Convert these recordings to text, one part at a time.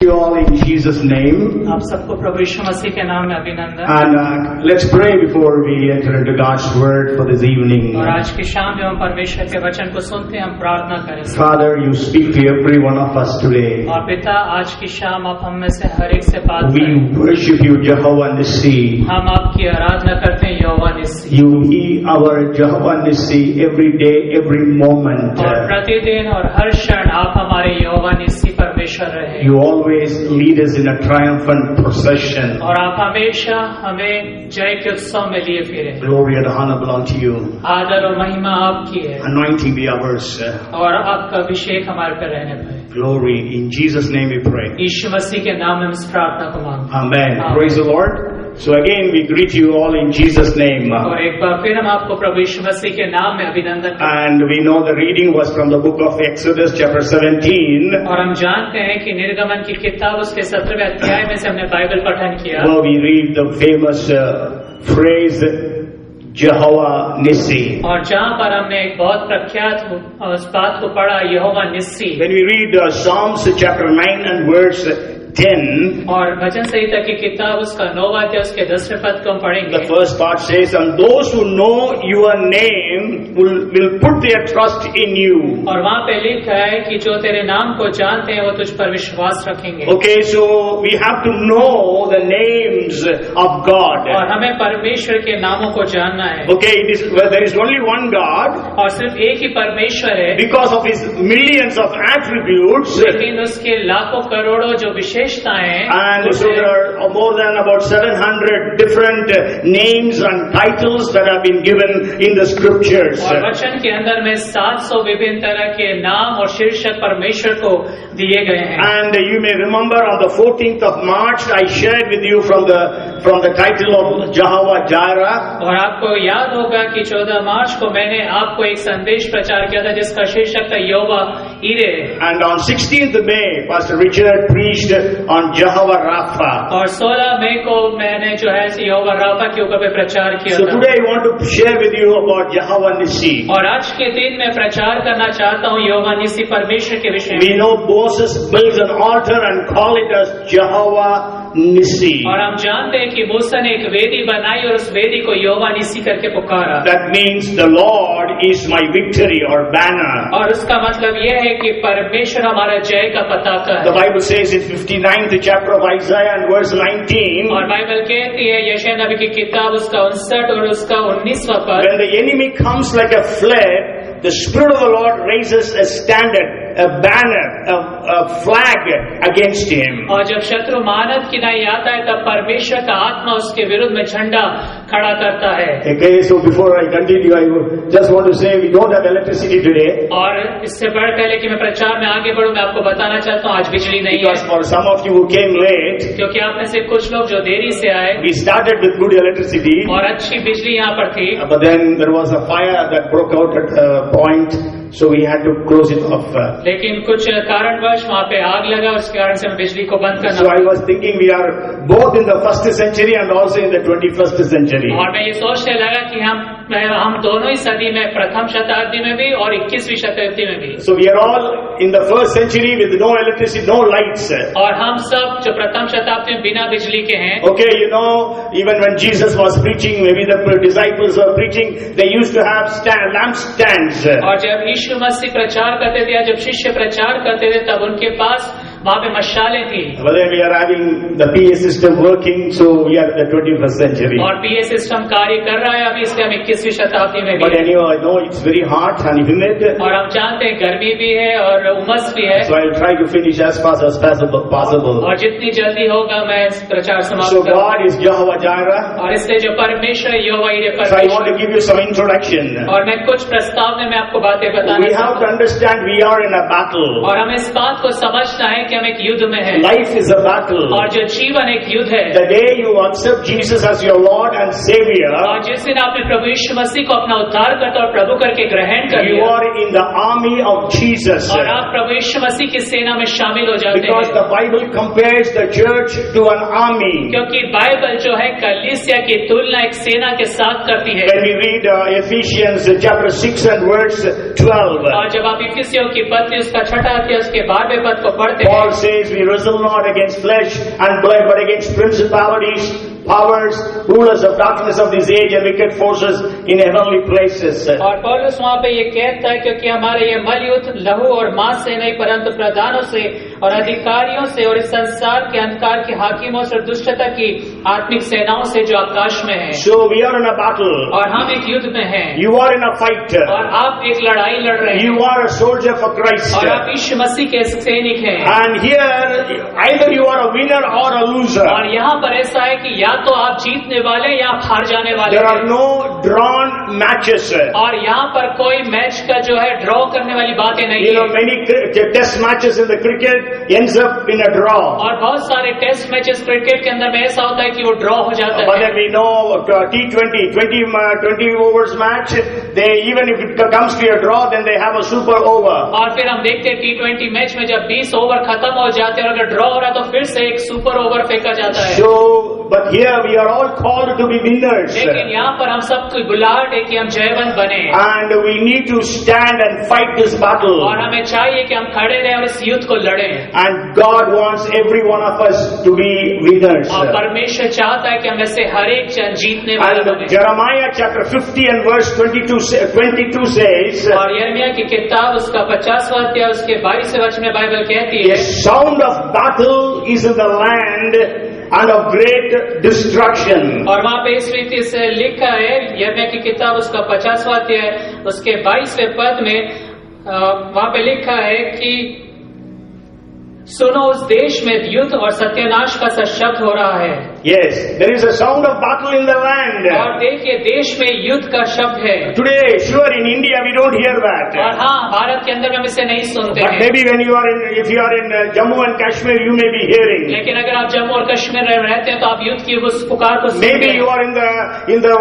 You all in Jesus' name, आप सबको प्रभु यीशु मसीह के नाम में अभिनंदन। and let's pray before we enter into God's word for this evening. और आज की शाम जब हम परमेश्वर के वचन को सुनते हैं, हम प्रार्थना करें। Father, you speak to every one of us today. और पिता, आज की शाम आप हम में से हर एक से बात We करें। worship you, Jehovah Nissi. हम आपकी आराधना करते हैं, यहोवा निस्सी। You be our Jehovah Nissi every day, every moment. और प्रतिदिन और हर क्षण आप हमारे यहोवा निस्सी परमेश्वर रहे। You always lead us in a triumphant procession. और आप हमेशा हमें जय के उत्सव में लिए फिरे। Glory and honor belong to you. आदर और महिमा आपकी है Anointing be ours. और आपका अभिषेक हमारे पर रहने पाए। Glory. In Jesus' name we pray. यीशु मसीह के नाम में हम इस प्रार्थना को मांगते हैं। Amen. Amen. Praise the Lord. So again we greet you all in Jesus' name. और एक बार फिर हम आपको प्रभु यीशु मसीह के नाम में अभिनंदन करते हैं। And we know the reading was from the book of Exodus chapter 17. और हम जानते हैं कि निर्गमन की किताब उसके 17वें अध्याय में से हमने बाइबल पठन किया। Where we read the famous phrase Jehovah Nissi. और जहाँ पर हमने एक बहुत प्रख्यात उस बात को पढ़ा, यहोवा निस्सी। When we read Psalms chapter 9 and verse 10, और भजन संहिता की किताब उसका 9वां अध्याय उसके 10वें पद को हम पढ़ेंगे। the first part says, and those who know your name will put their trust in you. और वहाँ पे लिखा है कि जो तेरे नाम को जानते हैं वो तुझ पर विश्वास रखेंगे। Okay, so we have to know the names of God. और हमें परमेश्वर के नामों को जानना है। Okay, there is only one God. और सिर्फ एक ही परमेश्वर है, Because of his millions of attributes, लेकिन उसके लाखों करोड़ों जो विशेषताएं हैं, and so there are more than about 700 different names and titles that have been given in the scriptures. और वचन के अंदर में 700 विभिन्न तरह के नाम और शीर्षक परमेश्वर को दिए गए हैं। And you may remember on the 14th of March I shared with you from the title of Jehovah Jireh. और आपको याद होगा कि 14 मार्च को मैंने आपको एक संदेश प्रचार किया था जिसका शीर्षक था यहोवा ईरे। And on 16th May Pastor Richard preached on Jehovah Rapha. और 16 मई को मैंने जो है यहोवा राफा के ऊपर पे प्रचार किया So था। today I want to share with you about Jehovah Nissi. और आज के दिन मैं प्रचार करना चाहता हूँ यहोवा निस्सी परमेश्वर के विषय We में। know Moses built an altar and called it as Jehovah Nissi. और हम जानते हैं कि मूसा ने एक वेदी बनाई और उस वेदी को यहोवा निस्सी करके पुकारा। That means the Lord is my victory or banner. और उसका मतलब यह है कि परमेश्वर हमारा जय का पताका The है। Bible says in 59th chapter of Isaiah and verse 19, और बाइबल कहती है यशायाह नबी की किताब उसका 59 और उसका 19वां पद, when the enemy comes like a flood, the Spirit of the Lord raises a standard, a banner, a flag against him. और जब शत्रु मानव की नाई आता है तब परमेश्वर का आत्मा उसके विरुद्ध में झंडा खड़ा करता है। Okay, so before I continue, I just want to say we don't have electricity today. और इससे बढ़ पहले कि मैं प्रचार में आगे बढ़ूं, मैं आपको बताना चाहता हूँ आज बिजली नहीं Because है। for some of you who came late, क्योंकि आप में से कुछ लोग जो देरी से आए we started with good electricity, और अच्छी बिजली यहाँ पर थी, but then there was a fire that broke out at a point, so we had to close it off. लेकिन कुछ कारणवश वहाँ पे आग लगा, उस कारण से बिजली को बंद करना। So I was thinking we are both in the first century and also in the 21st century. और मैं ये सोचने लगा कि हम दोनों ही सदी में, प्रथम शताब्दी में भी और 21वीं शताब्दी में भी। So we are all in the first century with no electricity, no lights. और हम सब जो प्रथम शताब्दी में बिना बिजली के हैं। Okay, you know, even when Jesus was preaching, maybe the disciples were preaching, they used to have lampstands. और जब यीशु मसीह प्रचार करते थे या जब शिष्य प्रचार करते थे तब उनके पास वहाँ पे मशालें थी। But then we are having the PA system working, so we are in the 21st century. और PA सिस्टम कार्य कर रहा है अभी, इसलिए हम 21वीं शताब्दी में But भी। anyway, I know it's very hot and humid, और हम जानते हैं गर्मी भी है और उमस भी है। so I'll try to finish as fast as possible. और जितनी जल्दी होगा मैं इस प्रचार So समाप्त करूँ। God is Jehovah Jireh. और इसलिए जो परमेश्वर है यहोवा ईरे So I want to परमेश्वर। give you some introduction. और मैं कुछ प्रस्ताव में आपको बातें बताना We have चाहता to हूँ। understand we are in a battle. और हमें इस बात को समझना है कि हम एक युद्ध में हैं। Life is a battle. और जो जीवन एक युद्ध है। The day you accept Jesus as your Lord and Savior, और जिस दिन आपने प्रभु यीशु मसीह को अपना उद्धारकर्ता और प्रभु करके ग्रहण कर you लिया, are in the army of Jesus. और आप प्रभु यीशु मसीह की सेना में शामिल हो जाते Because हैं। the Bible compares the church to an army. क्योंकि बाइबल जो है कलीसिया की तुलना एक सेना के साथ करती है। When we read Ephesians chapter 6 and verse 12, और जब आप इफिसियों की पत्री उसका 6 अध्याय उसके 12वें पद को पढ़ते हैं, Paul says we wrestle not against flesh and blood but against principalities, powers, rulers of darkness of this age and wicked forces in heavenly places. और पौलुस वहाँ पे ये कहता है क्योंकि हमारे ये मलयुद्ध लहू और मांस से नहीं परंतु प्रधानों से और अधिकारियों से और इस संसार के अंधकार के हाकिमों से और दुष्टता की आत्मिक सेनाओं से जो आकाश में है. So we are in a battle. और हम एक युद्ध में हैं. You are in a fight. और आप एक लड़ाई लड़ रहे हैं. You are a soldier for Christ. और आप यीशु मसीह के सैनिक हैं. And here either you are a winner or a loser. और यहाँ पर ऐसा है कि या तो आप जीतने वाले या आप हार जाने वाले. There are no drawn matches. और यहाँ पर कोई मैच का जो है ड्रॉ करने वाली बातें नहीं है. You know, many test matches in the cricket ends up in a draw. और बहुत सारे टेस्ट मैचेस क्रिकेट के अंदर में ऐसा होता है कि वो ड्रॉ हो जाता है. But then we know T20 20 overs match, they even if it comes to a draw, then they have a super over. और फिर हम देखते हैं T20 मैच में जब 20 ओवर खत्म हो जाते हैं और अगर ड्रॉ हो रहा है तो फिर से एक सुपर ओवर फेंका जाता है. So, but here we are all called to be winners. लेकिन यहाँ पर हम सबको बुलाहट है कि हम जयवंत बने. And we need to stand and fight this battle. और हमें चाहिए कि हम खड़े रहें और इस युद्ध को लड़ें. And God wants every one of us to be winners. और परमेश्वर चाहता है कि हम ऐसे हर एक जन जीतने वाले बने. Jeremiah chapter 50 and verse 22 says. और यिर्मयाह की किताब उसका 50वां अध्याय उसके 22वें वचन में बाइबल कहती है. The sound of battle is in the land and of great destruction. और वहाँ पे इस रीति से लिखा है यिर्मयाह की किताब उसका 50वां अध्याय उसके 22वें पद में वहाँ पे लिखा है कि सुनो उस देश में युद्ध और सत्यानाश का सा शब्द हो रहा है. Yes, there is a sound of battle in the land. और देखिए देश में युद्ध का शब्द है. Today, sure, in India we don't hear that. और हाँ भारत के अंदर में हम इसे नहीं सुनते But हैं. maybe when you are if you are in Jammu and Kashmir, you may be hearing. लेकिन अगर आप जम्मू और कश्मीर में रहते हैं तो आप युद्ध की उस पुकार को सुनते Maybe हैं. you are in the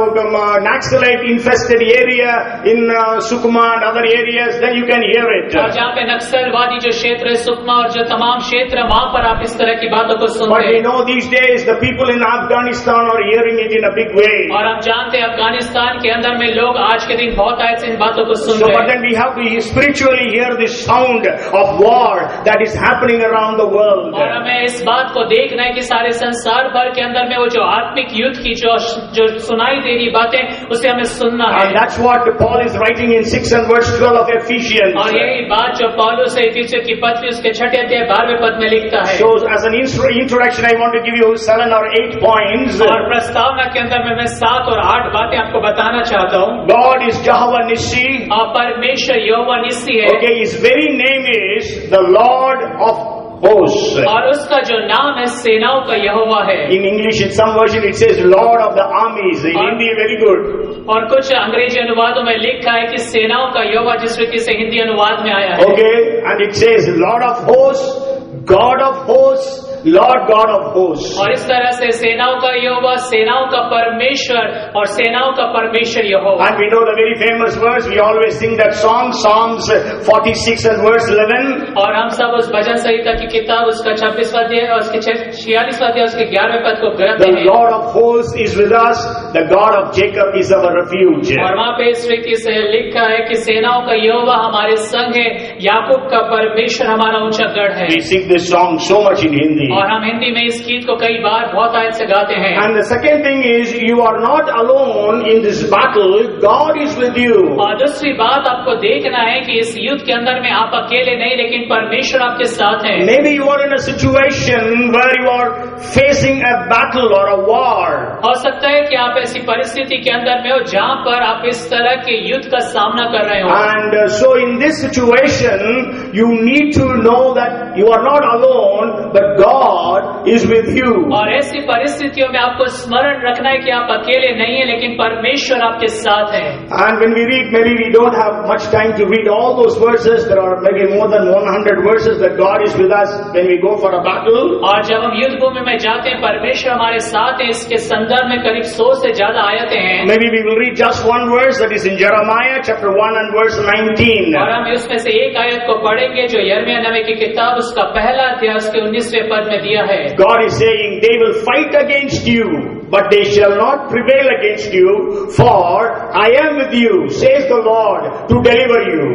Naxalite infested area in Sukma and other areas, then you can hear it. और जहाँ पे नक्सलवादी जो क्षेत्र है सुकमा और जो तमाम क्षेत्र वहाँ पर आप इस तरह की बातों को सुनते But we हैं. know these days the people in Afghanistan are hearing it in a big way. और हम जानते हैं अफगानिस्तान के अंदर में लोग आज के दिन बहुत आए इन बातों को सुन So, रहे but हैं. then we have to spiritually hear the sound of war that is happening around the world. और हमें इस बात को देखना है कि सारे संसार भर के अंदर में वो जो आत्मिक युद्ध की जो सुनाई दे रही बातें उसे हमें सुनना है. And that's what Paul is writing in 6 and verse 12 of Ephesians. और यही बात जो पौलुस है इफिसियों की पत्री उसके 6 अध्याय 12वें पद में लिखता है. So as an introduction I want to give you 7 or 8 points. और प्रस्तावना के अंदर में मैं 7 और 8 बातें आपको बताना चाहता हूँ. God is Jehovah Nissi. और परमेश्वर यहोवा निस्सी है. Okay, his very name is the Lord of hosts. और उसका जो नाम है सेनाओं का यहोवा है. In English in some version it says Lord of the armies. In Hindi very good. और कुछ अंग्रेजी अनुवादों में लिखा है कि सेनाओं का यहोवा जिस रीति से हिंदी अनुवाद में आया है. Okay, and it says Lord of hosts, God of hosts, Lord God of hosts. और इस तरह से सेनाओं का यहोवा सेनाओं का परमेश्वर और सेनाओं का परमेश्वर यहोवा. And we know the very famous verse, we always sing that song, Psalms 46 and verse 11. और हम सब उस भजन संहिता की किताब उसका 26वां अध्याय और उसके 46वां अध्याय उसके 11वें पद को गाते The हैं. Lord of hosts is with us, the God of Jacob is our refuge. और वहाँ पे इस रीति से लिखा है कि सेनाओं का यहोवा हमारे संग है, याकूब का परमेश्वर हमारा ऊंचा गढ़ है. We sing this song so much in Hindi. और हम हिंदी में इस गीत को कई बार बहुत आयत से गाते हैं. And the second thing is, you are not alone in this battle, God is with you. और दूसरी बात आपको देखना है कि इस युद्ध के अंदर में आप अकेले नहीं लेकिन परमेश्वर आपके साथ है. Maybe you are in a situation where you are facing a battle or a war. हो सकता है कि आप ऐसी परिस्थिति के अंदर में हो जहाँ पर आप इस तरह के युद्ध का सामना कर रहे हो. And so in this situation, you need to know that you are not alone, but God is with you. और ऐसी परिस्थितियों में आपको स्मरण रखना है कि आप अकेले नहीं है लेकिन परमेश्वर आपके साथ है. And when we read, maybe we don't have much time to read all those verses. There are maybe more than 100 verses that God is with us when we go for a battle. और जब हम युद्ध भूमि में जाते हैं परमेश्वर हमारे साथ है. इसके संदर्भ में करीब 100 से ज्यादा आयतें हैं. Maybe we will read just one verse that is in Jeremiah chapter 1 and verse 19. और हम उसमें से एक आयत को पढ़ेंगे जो यिर्मयाह नबी की किताब उसका पहला अध्याय उसके 19वें पद में दिया है. God is saying they will fight against you. but they shall not prevail against you, for I am with you, says the Lord, to deliver you.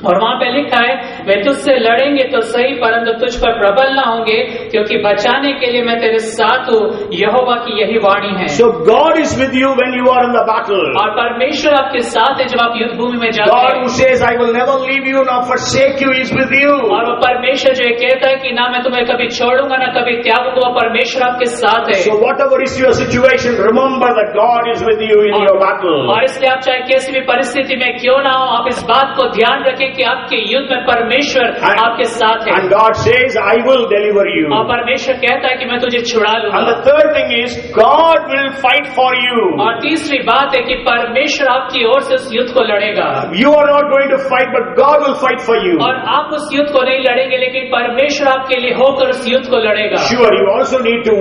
और वहाँ पे लिखा है, वे तुझसे लड़ेंगे तो सही, परंतु तुझ पर प्रबल न होंगे, क्योंकि बचाने के लिए मैं तेरे साथ हूँ, यहोवा की यही वाणी है। So God is with you when you are in the battle. और परमेश्वर आपके साथ है जब आप युद्ध भूमि में जाते God हैं। who says, I will never leave you nor forsake you, is with you. और वो परमेश्वर जो ये कहता है कि ना मैं तुम्हें कभी छोड़ूंगा ना कभी त्यागूंगा, वो परमेश्वर आपके साथ है। So whatever is your situation, remember that God is with you in your battle. और इसलिए आप चाहे कैसी भी परिस्थिति में क्यों ना हो, आप इस बात को ध्यान रखें कि आपके युद्ध में परमेश्वर आपके साथ है। And God says, I will deliver you. और परमेश्वर कहता है कि मैं तुझे छुड़ा लूंगा। And the third thing is, God will fight for you. और तीसरी बात है कि परमेश्वर आपकी ओर से उस युद्ध को लड़ेगा। You are not going to fight, but God will fight for you. और आप उस युद्ध को नहीं लड़ेंगे, लेकिन परमेश्वर आपके लिए होकर उस युद्ध को लड़ेगा। Sure, you also need to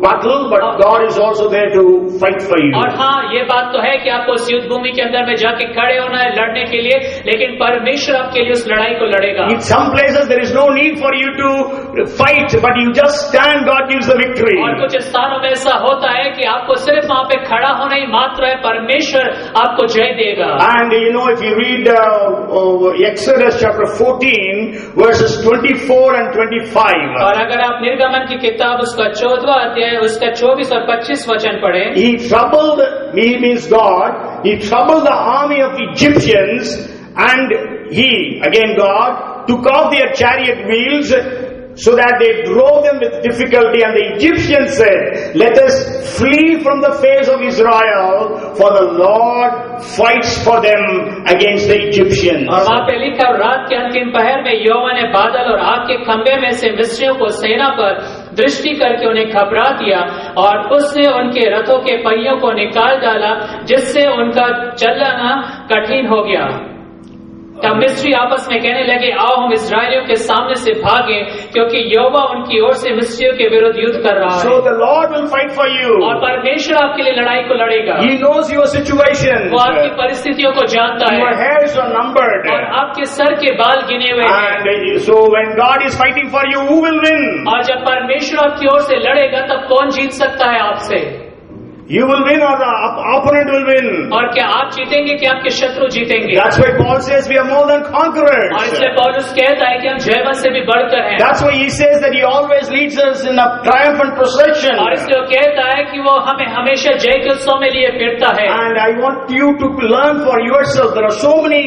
battle, but God is also there to fight for you. और हाँ, ये बात तो है कि आपको उस युद्ध भूमि के अंदर में जाके खड़े होना है लड़ने के लिए, लेकिन परमेश्वर आपके लिए उस लड़ाई को लड़ेगा। In some places there is no need for you to fight, but you just stand, God gives the victory. और कुछ स्थानों में ऐसा होता है कि आपको सिर्फ वहाँ पे खड़ा होना ही मात्र है, परमेश्वर आपको जय देगा। And you know, if you read Exodus chapter 14 verses 24 and 25. और अगर आप निर्गमन की किताब उसका 14वां अध्याय उसका 24 और 25 वचन पढ़े, He troubled, he means God, he troubled the army of Egyptians, and he, again God, took off their chariot wheels so that they drove them with difficulty. And the Egyptians said, let us flee from the face of Israel, for the Lord fights for them against the Egyptians. और वहाँ पे लिखा, रात के अंतिम पहर में यहोवा ने बादल और आग के खंभे में से मिस्रियों को सेना पर दृष्टि करके उन्हें घबरा दिया, और उसने उनके रथों के पहियों को निकाल डाला, जिससे उनका चलना कठिन हो गया। तब मिस्री आपस में कहने लगे, आओ हम इस्राएलियों के सामने से भागें, क्योंकि यहोवा उनकी ओर से मिस्रियों के विरुद्ध युद्ध कर रहा है। So the Lord will fight for you. और परमेश्वर आपके लिए लड़ाई को लड़ेगा। He knows your situation. वो आपकी परिस्थितियों को जानता है। Your hairs are numbered. और आपके सर के बाल गिने हुए हैं। And so when God is fighting for you, who will win? और जब परमेश्वर आपकी ओर से लड़ेगा, तब कौन जीत सकता है आपसे? You will win or the opponent will win. और क्या आप जीतेंगे कि आपके शत्रु जीतेंगे? That's why Paul says we are more than conquerors. और इसलिए पौलुस कहता है कि हम जयवंत से भी बढ़कर हैं। That's why he says that he always leads us in a triumphant procession. और इसलिए वो कहता है कि वो हमें हमेशा जय के उत्सव में लिए फिरता है। And I want you to learn for yourself. There are so many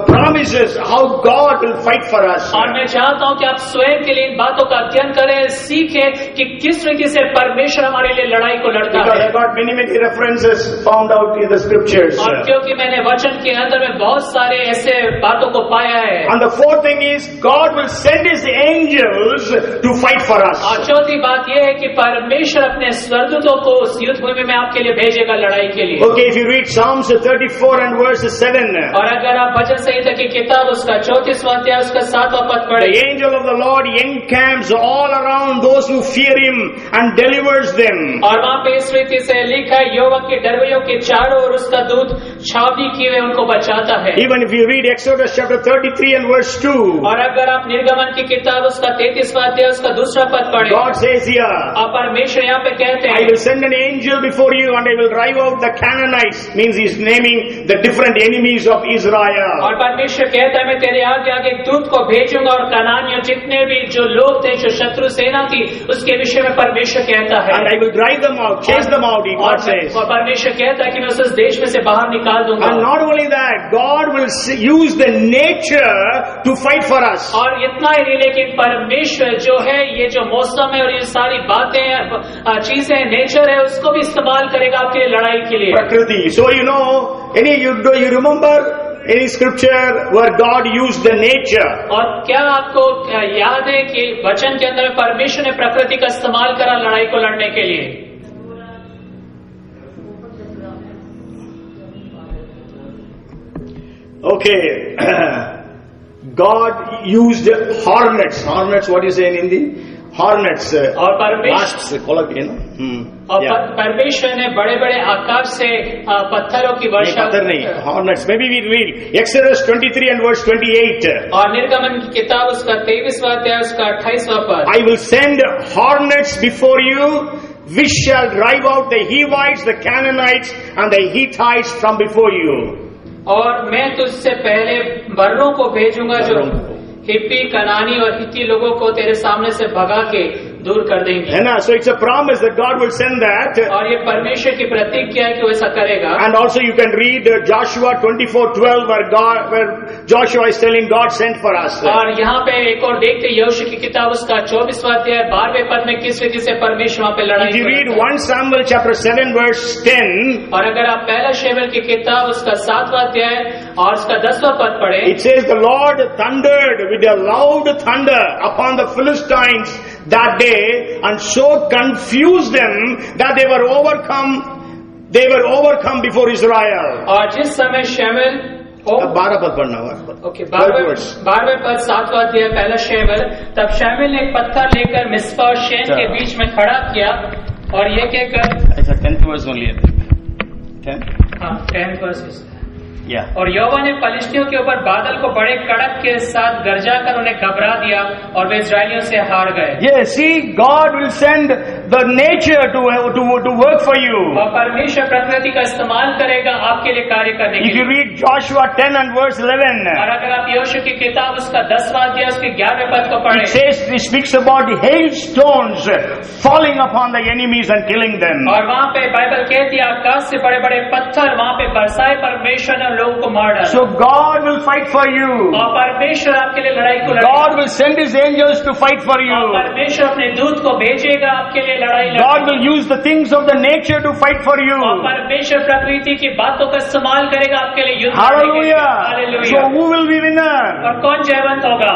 promises how God will fight for us. और मैं चाहता हूँ कि आप स्वयं के लिए इन बातों का अध्ययन करें, सीखें कि किस तरीके से परमेश्वर हमारे लिए लड़ाई को लड़ता Because है। I got many references found out in the scriptures. और क्योंकि मैंने वचन के अंदर में बहुत सारे ऐसे बातों को पाया है। And the fourth thing is God will send His angels to fight for us. और चौथी बात यह है कि परमेश्वर अपने स्वर्गदूतों को उस युद्ध भूमि में आपके लिए भेजेगा लड़ाई के लिए। Okay, if you read Psalms 34 and verse 7. और अगर आप भजन संहिता की किताब उसका 34वां अध्याय उसका 7वां पद पढ़े, The angel of the Lord encamps all around those who fear Him and delivers them. और वहाँ पे इस रीति से लिखा है, यहोवा के डरवैयों के चारों ओर उसका दूत छावनी किए हुए उनको बचाता है। Even if you read Exodus chapter 33 and verse 2. और अगर आप निर्गमन की किताब उसका 33वां अध्याय उसका 2वां पद पढ़े, God says here, और परमेश्वर यहाँ पे कहते I हैं, will send an angel before you and I will drive out the Canaanites. Means He's naming the different enemies of Israel. और परमेश्वर कहता है मैं तेरे आगे आगे एक दूत को भेजूंगा, और कनानियों जितने भी जो लोग थे, जो शत्रु सेना थी, उसके विषय में परमेश्वर कहता है। And I will drive them out, chase them out, God says. और परमेश्वर कहता है कि मैं उस देश में से बाहर निकाल दूंगा। And not only that, God will use the nature to fight for us. और इतना ही नहीं, लेकिन परमेश्वर जो है ये जो मौसम है और ये सारी बातें चीजें नेचर है, उसको भी इस्तेमाल करेगा आपके लिए लड़ाई के लिए। Prakriti. So you know, you remember any scripture where God used the nature? और क्या आपको याद है कि वचन के अंदर परमेश्वर ने प्रकृति का इस्तेमाल करा लड़ाई को लड़ने के लिए? Okay. God used hornets. Hornets, what do you say in Hindi? Hornets. और परमेश्वर Wasps, और परमेश्वर ने बड़े बड़े आकाश से पत्थरों की वर्षा नहीं, hornets. Maybe we read Exodus 23 and verse 28. और निर्गमन की किताब उसका 23वां अध्याय उसका 28वां पद, I will send hornets before you, which shall drive out the Hivites, the Canaanites, and the Hittites from before you. और मैं तुझसे पहले बर्रों को भेजूंगा जो हिप्पी, कनानी और हित्ती लोगों को तेरे सामने से भगा के दूर कर देंगे। And so it's a promise that God will send that. और ये परमेश्वर की प्रतिज्ञा है कि वो ऐसा करेगा। And also you can read Joshua 24:12 where Joshua is telling God sent for us. और यहाँ पे एक और देखते यहोशू की किताब उसका 24वां अध्याय 12वें पद में किस रीति से परमेश्वर वहाँ पे लड़ाई If you को read लड़ता है। 1 Samuel chapter 7 verse 10, और अगर आप पहला शमूएल की किताब उसका 7वां अध्याय और उसका 10वां पद पढ़े, it says the Lord thundered with a loud thunder upon the Philistines that day and so confused them that they were overcome before Israel. और जिस समय शमूएल 12 पद पढ़ना हुआ। ओके 12वें पद 7वां अध्याय पहला शमूएल, तब शमूएल ने एक पत्थर लेकर मिस्पा और शेन के बीच में खड़ा किया और ये कहकर, अच्छा 10th verse only है 10 हाँ 10th verse, yeah. और यहोवा ने फलिश्तियों के ऊपर बादल को बड़े कड़क के साथ गरजा कर उन्हें घबरा दिया और वे इस्राएलियों से हार गए। Yes, see, God will send the nature to work for you. और परमेश्वर प्रकृति का इस्तेमाल करेगा आपके लिए कार्य करने के If you लिए। read Joshua 10 and verse 11, और अगर आप यहोशू की किताब उसका 10वां अध्याय उसके 11वें पद को पढ़ें, it says, it speaks about hailstones falling upon the enemies and killing them. और वहाँ पे बाइबल कहती है आकाश से बड़े बड़े पत्थर वहाँ पे बरसाए परमेश्वर ने लोगों को मार डाला। So God will fight for you. और परमेश्वर आपके लिए लड़ाई को लड़ेगा। God will send His angels to fight for और you. परमेश्वर अपने दूत को भेजेगा आपके लिए लड़ाई God लड़ेगा। will use the things of the nature to fight for you. और परमेश्वर प्रकृति की बातों का इस्तेमाल करेगा आपके लिए युद्ध लड़ने के लिए। Hallelujah. Hallelujah. So who will be winner? और कौन जयवंत होगा?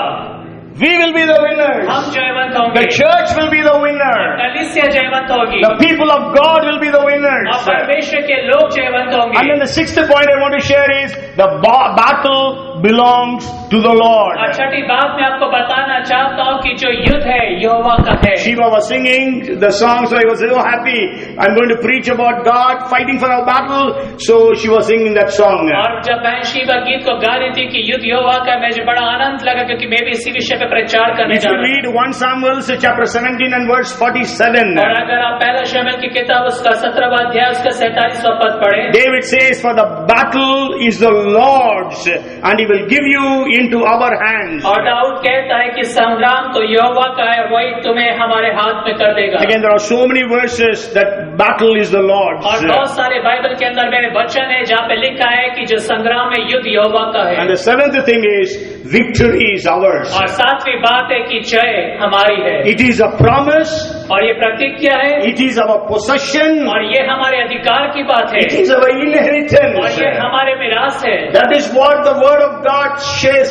We will be the winners. हम जयवंत होंगे। The church will be the winner. कलीसिया जयवंत होगी। The people of God will be the winners. और परमेश्वर के लोग जयवंत होंगे। And then the sixth point I want to share is the battle belongs to the Lord. और छठी बात मैं आपको बताना चाहता हूँ कि जो युद्ध है यहोवा का है। Shiva was singing the song, so I was so happy. I'm going to preach about God fighting for our battle. So she was singing that song. और जब बहन शिवा गीत को गा रही थी कि युद्ध यहोवा का, मुझे बड़ा आनंद लगा क्योंकि मैं भी इसी विषय पे प्रचार करने If जा you रहा हूँ। read 1 Samuel chapter 17 and verse 47, और अगर आप पहला शमूएल की किताब उसका 17वां अध्याय उसका 47वां पद पढ़े, David says, for the battle is the Lord's and He will give you into our hands. और दाऊद कहता है कि संग्राम तो यहोवा का है, वही तुम्हें हमारे हाथ में कर देगा। Again, there are so many verses that battle is the Lord's. और बहुत सारे बाइबल के अंदर में वचन है जहाँ पे लिखा है कि जो संग्राम है युद्ध यहोवा का है। And the seventh thing is victory is ours. और सातवीं बात है कि जय हमारी है। It is a promise. और ये प्रतिज्ञा है। It is our possession. और ये हमारे अधिकार की बात है। It is our inheritance. और ये हमारे मिरास है। That is what the Word of God says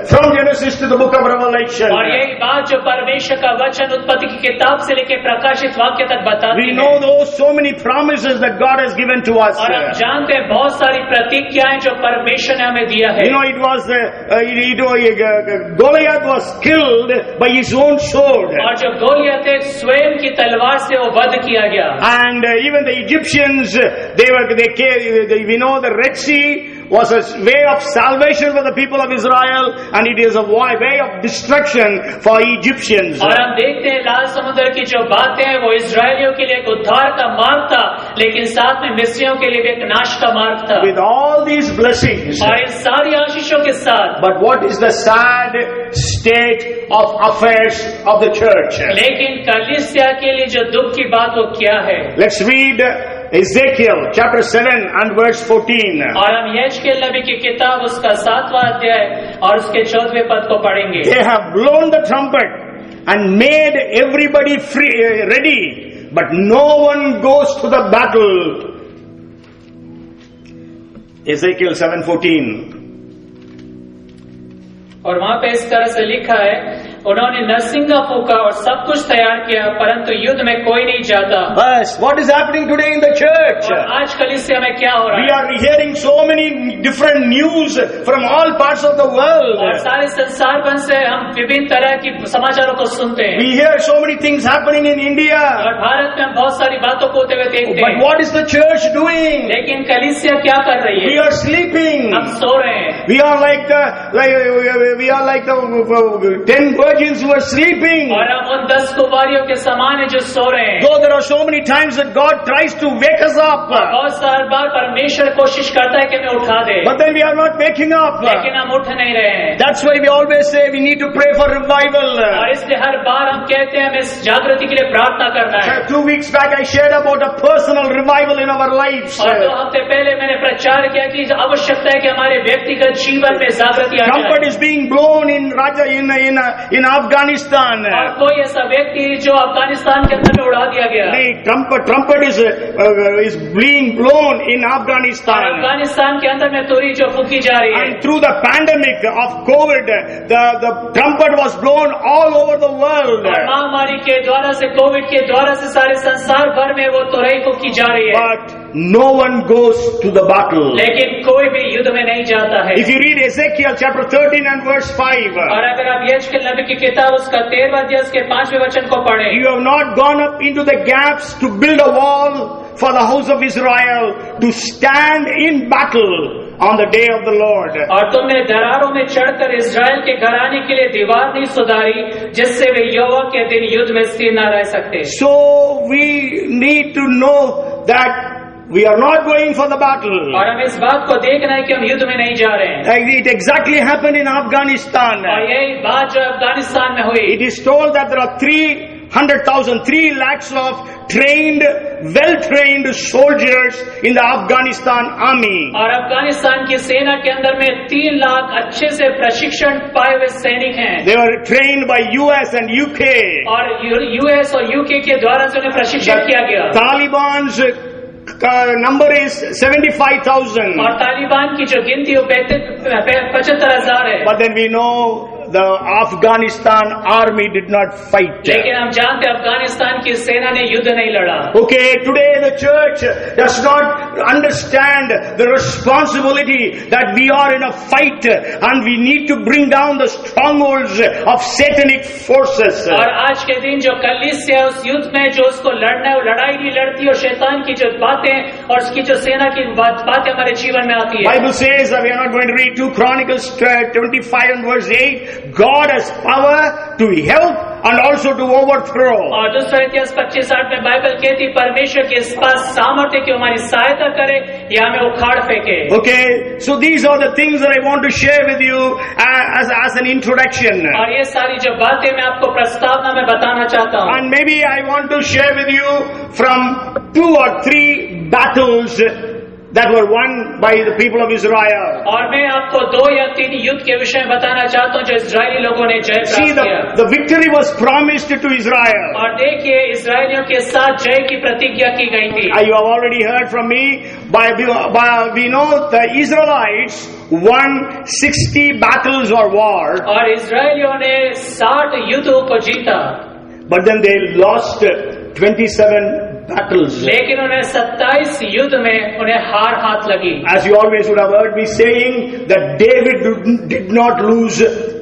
from Genesis to the book of Revelation. और यही बात जो परमेश्वर का वचन उत्पत्ति की किताब से लेकर प्रकाशित वाक्य तक बताती We है। know those so many promises that God has given to us. और हम जानते हैं बहुत सारी प्रतिज्ञाएं जो परमेश्वर ने हमें दिया है। You know, it was Goliath was killed by his own sword. और जो गोलियत है स्वयं की तलवार से वो वध किया गया। And even the Egyptians, we know the Red Sea was a way of salvation for the people of Israel, and it is a way of destruction for Egyptians. और हम देखते हैं लाल समुद्र की जो बातें हैं वो इजरायलियों के लिए एक उद्धार का मार्ग था, लेकिन साथ में मिस्रियों के लिए भी एक नाश का मार्ग था। With all these blessings, और इन सारी आशीषों के साथ, but what is the sad state of affairs of the church? लेकिन कलीसिया के लिए जो दुख की बात वो क्या है? Let's read Ezekiel chapter 7 and verse 14. और हम यहेजकेल नबी की किताब उसका 7वां अध्याय और उसके 14वें पद को पढ़ेंगे। They have blown the trumpet and made everybody ready, but no one goes to the battle. Ezekiel 7:14. और वहाँ पे इस तरह से लिखा है, उन्होंने नरसिंगा फूका और सब कुछ तैयार किया, परंतु युद्ध में कोई नहीं जाता। But what is happening today in the church? और आज कलीसिया में क्या हो रहा We है? are hearing so many different news from all parts of the world. और सारे संसार भर से हम विभिन्न तरह की समाचारों को सुनते हैं। We hear so many things happening in India. और भारत में हम बहुत सारी बातों को होते हुए देखते But हैं। what is the church doing? लेकिन कलीसिया क्या कर रही We है? are sleeping. हम सो रहे हैं। We are like the 10 virgins virgins who are sleeping. और हम उन 10 कुंवारियों के समान हैं जो सो रहे हैं। Though there are so many times that God tries to wake us up, बहुत सारी बार परमेश्वर कोशिश करता है कि हमें उठा दे, but then we are not waking up. लेकिन हम उठ नहीं रहे हैं। That's why we always say we need to pray for revival. और इसलिए हर बार हम कहते हैं हमें इस जागृति के लिए प्रार्थना करना है। 2 weeks back I shared about a personal revival in our lives. और 2 हफ्ते पहले मैंने प्रचार किया कि आवश्यकता है कि हमारे व्यक्तिगत जीवन में जागृति आ Trumpet जाए। is being blown in in Afghanistan. और कोई ऐसा व्यक्ति जो अफगानिस्तान के अंदर में उड़ा दिया गया, The trumpet is being blown in और Afghanistan. अफगानिस्तान के अंदर में तुरी जो फूकी जा रही है। And through the pandemic of COVID, the trumpet was blown all over the world. और महामारी के द्वारा से, कोविड के द्वारा से सारे संसार भर में वो तुरई फूकी जा रही है, But no one goes to the battle. लेकिन कोई भी युद्ध में नहीं जाता है। If you read Ezekiel chapter 13 and verse 5, और अगर आप यहेजकेल नबी की किताब उसका 13वां अध्याय उसके 5वें वचन को पढ़ें, you have not gone up into the gaps to build a wall for the house of Israel to stand in battle on the day of the Lord. और तुमने दरारों में चढ़कर इस्राएल के घराने के लिए दीवार नहीं सुधारी, जिससे वे यहोवा के दिन युद्ध में स्थिर न रह सकते। So we need to know that we are not going for the battle. और हम इस बात को देखना है कि हम युद्ध में नहीं जा रहे हैं। It exactly happened in Afghanistan. और यही बात जो अफगानिस्तान में हुई, It is told that there are 3 lakhs of trained, well-trained soldiers in the Afghanistan army. और अफगानिस्तान की सेना के अंदर में 3 लाख अच्छे से प्रशिक्षण पाए हुए सैनिक हैं। They were trained by US and UK. और यूएस और यूके के द्वारा से उन्हें प्रशिक्षण किया गया। Taliban's number is 75,000. और तालिबान की जो गिनती वो 75,000 है। But then we know the Afghanistan army did not fight. लेकिन हम जानते हैं अफगानिस्तान की सेना ने युद्ध नहीं लड़ा। Okay, today the church does not understand the responsibility that we are in a fight and we need to bring down the strongholds of satanic forces. और आज के दिन जो कलीसिया है उस युद्ध में जो उसको लड़ना है वो लड़ाई नहीं लड़ती, और शैतान की जो बातें और उसकी जो सेना की बातें हमारे जीवन में आती है। Bible says that we are not going to read 2 Chronicles 25 and verse 8. God has power to help and also to overthrow. और दूसरा इतिहास 25:8 में बाइबल कहती परमेश्वर के पास सामर्थ्य की हमारी सहायता करे या हमें उखाड़ फेंके। Okay, so these are the things that I want to share with you as an introduction. और ये सारी जो बातें मैं आपको प्रस्तावना में बताना चाहता हूँ। And maybe I want to share with you from 2 or 3 battles that were won by the people of Israel. और मैं आपको 2 या 3 युद्ध के विषय में बताना चाहता हूँ जो इजरायली लोगों ने जय See, प्राप्त किया। the victory was promised to Israel. और देखिए इजरायलियों के साथ जय की प्रतिज्ञा की गई थी। You have already heard from me. We know the Israelites won 60 battles or war, और इजरायलियों ने 60 युद्धों को जीता, but then they lost 27 battles. लेकिन उन्हें 27 युद्ध में उन्हें हार हाथ लगी। As you always would have heard me saying that David did not lose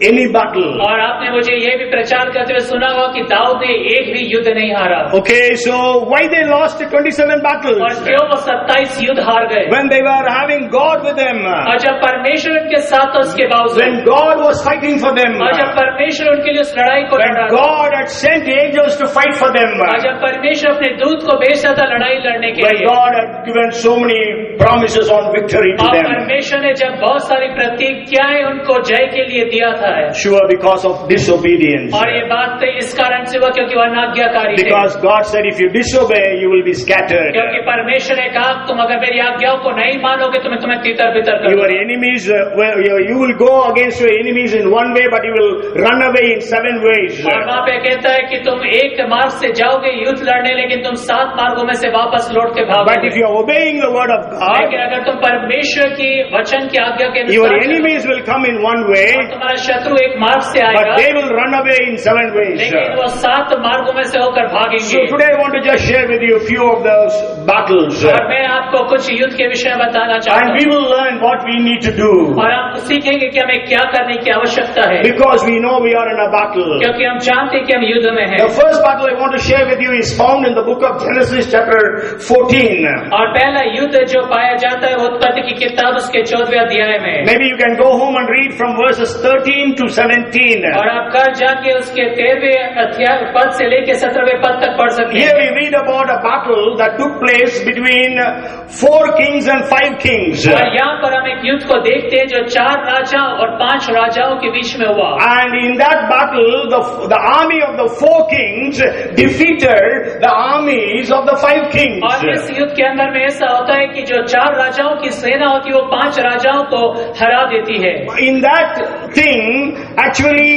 any battle. और आपने मुझे ये भी प्रचार करते हुए सुना होगा कि दाऊद ने एक भी युद्ध नहीं हारा। Okay, so why they lost 27 battles? और क्यों वो 27 युद्ध हार गए? When they were having God with them, और जब परमेश्वर उनके साथ था उसके बावजूद, when God was fighting for them, और जब परमेश्वर उनके लिए उस लड़ाई को when लड़ रहा था, God had sent angels to fight for them, और जब परमेश्वर अपने दूत को भेजा था लड़ाई लड़ने के when लिए, God had given so many promises on victory to और them, परमेश्वर ने जब बहुत सारी प्रतिज्ञाएं उनको जय के लिए दिया था, sure because of disobedience. और ये बात तो इस कारण से हुआ क्योंकि वो अनाज्ञाकारी थे। Because God said if you disobey, you will be scattered. क्योंकि परमेश्वर ने कहा तुम अगर मेरी आज्ञाओं को नहीं मानोगे तो मैं तुम्हें तितर बितर कर Your दूंगा। enemies, you will go against your enemies in one way, but you will run away in 7 ways. और वहाँ पे कहता है कि तुम एक मार्ग से जाओगे युद्ध लड़ने, लेकिन तुम 7 मार्गों में से वापस लौट के But if भागोगे। you are obeying the word of God, लेकिन अगर तुम परमेश्वर की वचन की आज्ञा के your अनुसार enemies will come in one way, चलोगे, तुम्हारा शत्रु एक मार्ग से आएगा, but they will run away in 7 ways. लेकिन वो 7 मार्गों में से होकर भागेंगे। So today I want to just share with you a few of those battles. और मैं आपको कुछ युद्ध के विषय में बताना चाहता And we हूँ, will learn what we need to do. और आप सीखेंगे कि हमें क्या करने की आवश्यकता है, Because we know we are in a battle. क्योंकि हम जानते हैं कि हम युद्ध में हैं। The first battle I want to share with you is found in the book of Genesis chapter 14. और पहला युद्ध जो पाया जाता है वो उत्पत्ति की किताब उसके 14वें अध्याय में। Maybe you can go home and read from verses 13 13 to 17. और आप घर जाके उसके 13वें अध्याय पद से लेके 17वें पद तक पढ़ सकते Here हैं। we read about a battle that took place between 4 kings and 5 kings. और यहाँ पर हम एक युद्ध को देखते हैं जो 4 राजा और 5 राजाओं के बीच में हुआ। And in that battle, the army of the 4 kings defeated the armies of the 5 kings. और इस युद्ध के अंदर में ऐसा होता है कि जो 4 राजाओं की सेना होती है वो 5 राजाओं को हरा देती है। In that thing, actually,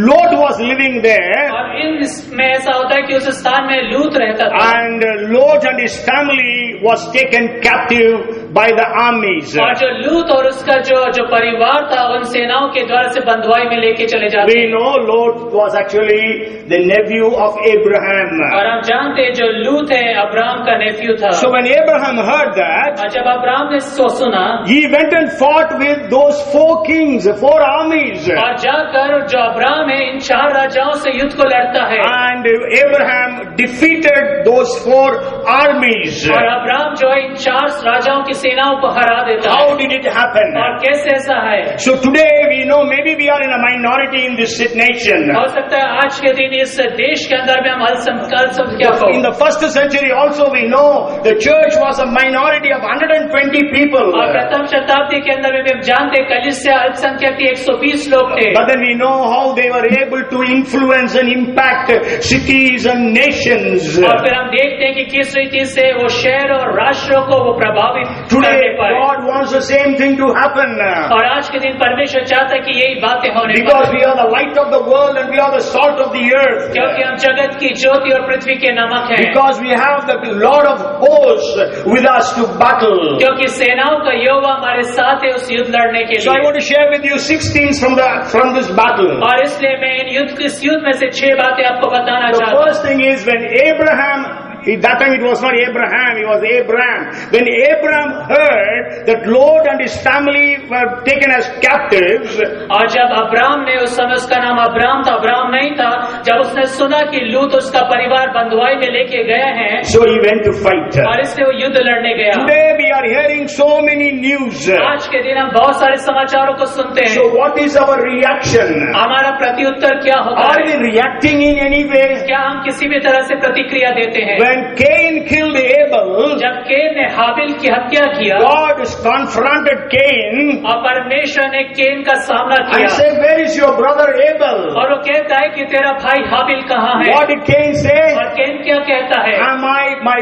Lot was living there, और इसमें ऐसा होता है कि उस स्थान में लूत रहता था and Lot and his family was taken captive by the armies. और जो लूत और उसका जो परिवार था उन सेनाओं के द्वारा से बंधुआई में लेके चले जाते We know Lot was actually the nephew of Abraham. और हम जानते हैं जो लूत है अब्राहम का नेफ्यू था। So when Abraham heard that, और जब अब्राहम ने इसको सुना he went and fought with those 4 kings, 4 armies. और जाकर जो अब्राहम है इन 4 राजाओं से युद्ध को लड़ता है And Abraham defeated those 4 armies. और अब्राहम जो है इन 4 राजाओं की सेनाओं को हरा देता है। How did it happen? और कैसे ऐसा है? So today we know maybe we are in a minority in this nation. हो सकता है आज के दिन इस देश के अंदर में हम अल्पसंख्यक हो। In the first century also we know the church was a minority of 120 people. और प्रथम शताब्दी के अंदर में भी हम जानते हैं कलीसिया अल्पसंख्यक 120 लोग थे। But then we know how they were able to influence and impact cities and nations. और फिर हम देखते हैं कि किस रीति से वो शहर और राष्ट्रों को वो प्रभावित करने Today पाए। God wants the same thing to happen. और आज के दिन परमेश्वर चाहता है कि यही बातें होने Because पाए we are the light of the world and we are the salt of the earth. क्योंकि हम जगत की ज्योति और पृथ्वी के नमक हैं। Because we have the Lord of hosts with us to battle. क्योंकि सेनाओं का यहोवा हमारे साथ है उस युद्ध लड़ने के So I लिए। want to share with you 6 things from this battle. और इसलिए मैं इस युद्ध में से 6 बातें आपको बताना The चाहता हूँ। first thing is when Abraham, at that time it was not Abraham, it was Abram. When Abram heard that Lot and his family were taken as captives, और जब अब्राम ने उस समय उसका नाम अब्राम था, अब्राम नहीं था, जब उसने सुना कि लूत उसका परिवार बंधुआई में लेके गए हैं so he went to fight. और इसलिए वो युद्ध लड़ने गया। Today we are hearing so many news. आज के दिन हम बहुत सारे समाचारों को सुनते हैं। So what is our reaction? हमारा प्रत्युत्तर क्या होता Are है? we reacting in any way? क्या हम किसी भी तरह से प्रतिक्रिया देते हैं? When Cain killed Abel, जब केन ने हाबिल की हत्या किया God confronted Cain और परमेश्वर ने केन का सामना and किया said, where is your brother Abel? और वो कहता है कि तेरा भाई हाबिल कहाँ है? What did Cain say? और केन क्या कहता है? Am I my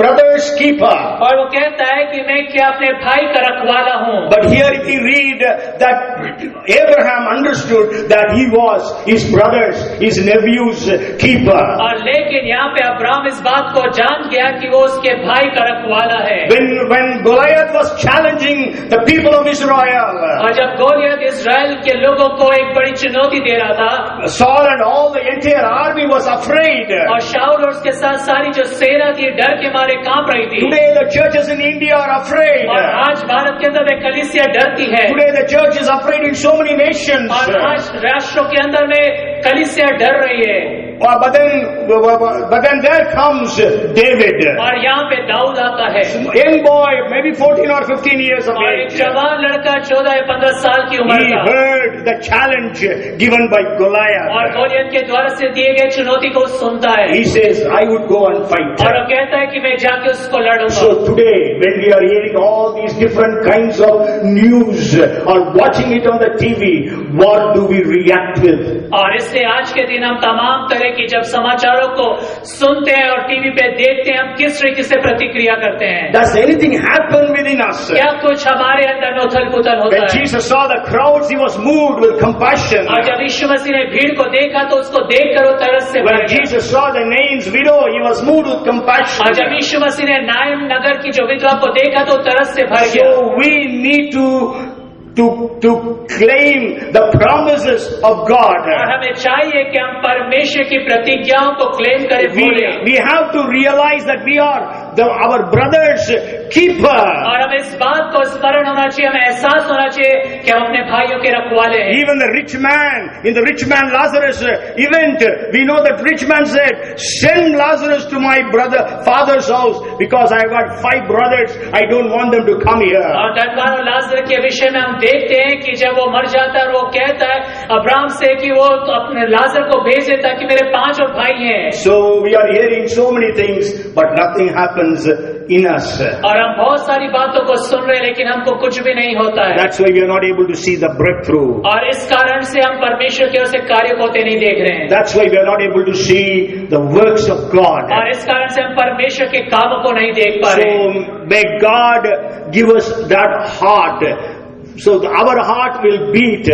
brother's keeper? और वो कहता है कि मैं क्या अपने भाई का रखवाला हूँ। But here we read that Abraham understood that he was his brother's, his nephew's keeper. और लेकिन यहाँ पे अब्राम इस बात को जान गया कि वो उसके भाई का रखवाला है। When Goliath was challenging the people of Israel, और जब गोलियत इस्राएल के लोगों को एक बड़ी चुनौती दे रहा था, Saul and all the entire army was afraid. और शाऊल और उसके साथ सारी जो सेना थी डर के मारे कांप रही थी। Today the churches in India are afraid. और आज भारत के अंदर में कलीसिया डरती है। Today the church is afraid in so many nations. और आज राष्ट्रों के अंदर में कलीसिया डर रही है। But then there comes David. और यहाँ पे दाऊद आता है। Young boy, maybe 14 or 15 years of और एक age. जवान लड़का 14 या 15 साल की उम्र He का। heard the challenge given by और Goliath. गोलियत के द्वारा से दिए गए चुनौती को सुनता है। He says, I would go and fight. और वो कहता है कि मैं जाके उसको लड़ूंगा। So today, when we are hearing all these different kinds of news or watching it on the TV, what do we react with? और इसलिए आज के दिन हम तमाम तरह की जब समाचारों को सुनते हैं और टीवी पे देखते हैं, हम किस रीति से प्रतिक्रिया करते हैं? Does anything happen within us? क्या कुछ हमारे अंदर में उथल पुथल होता When है? Jesus saw the crowds, he was moved with compassion. और जब यीशु मसीह ने भीड़ को देखा तो उसको देखकर वो तरस से भर When गया। Jesus saw the Nain's widow, he was moved with compassion. और जब यीशु मसीह ने नायम नगर की जो विधवा को देखा तो तरस से भर गया। So we need to claim the promises of God. और हमें चाहिए कि हम परमेश्वर की प्रतिज्ञाओं को क्लेम करें, बोले। We have to realize that we are our brothers' keeper. और हमें इस बात को स्मरण होना चाहिए, हमें एहसास होना चाहिए कि हम अपने भाइयों के रखवाले हैं। Even the rich man, in the rich man Lazarus event, we know that rich man said, send Lazarus to my father's house because I have got 5 brothers, I don't want them to come here. और धनवान और लाजर के विषय में हम देखते हैं कि जब वो मर जाता है और वो कहता है अब्राहम से कि वो तो अपने लाजर को भेजे ताकि मेरे 5 और भाई हैं। So we are hearing so many things, but nothing happens in us. और हम बहुत सारी बातों को सुन रहे हैं लेकिन हमको कुछ भी नहीं होता है। That's why we are not able to see the breakthrough. और इस कारण से हम परमेश्वर की ओर से कार्य होते नहीं देख रहे हैं। That's why we are not able to see the works of God. और इस कारण से हम परमेश्वर के कामों को नहीं देख पा रहे हैं। So may God give us that heart, so our heart will beat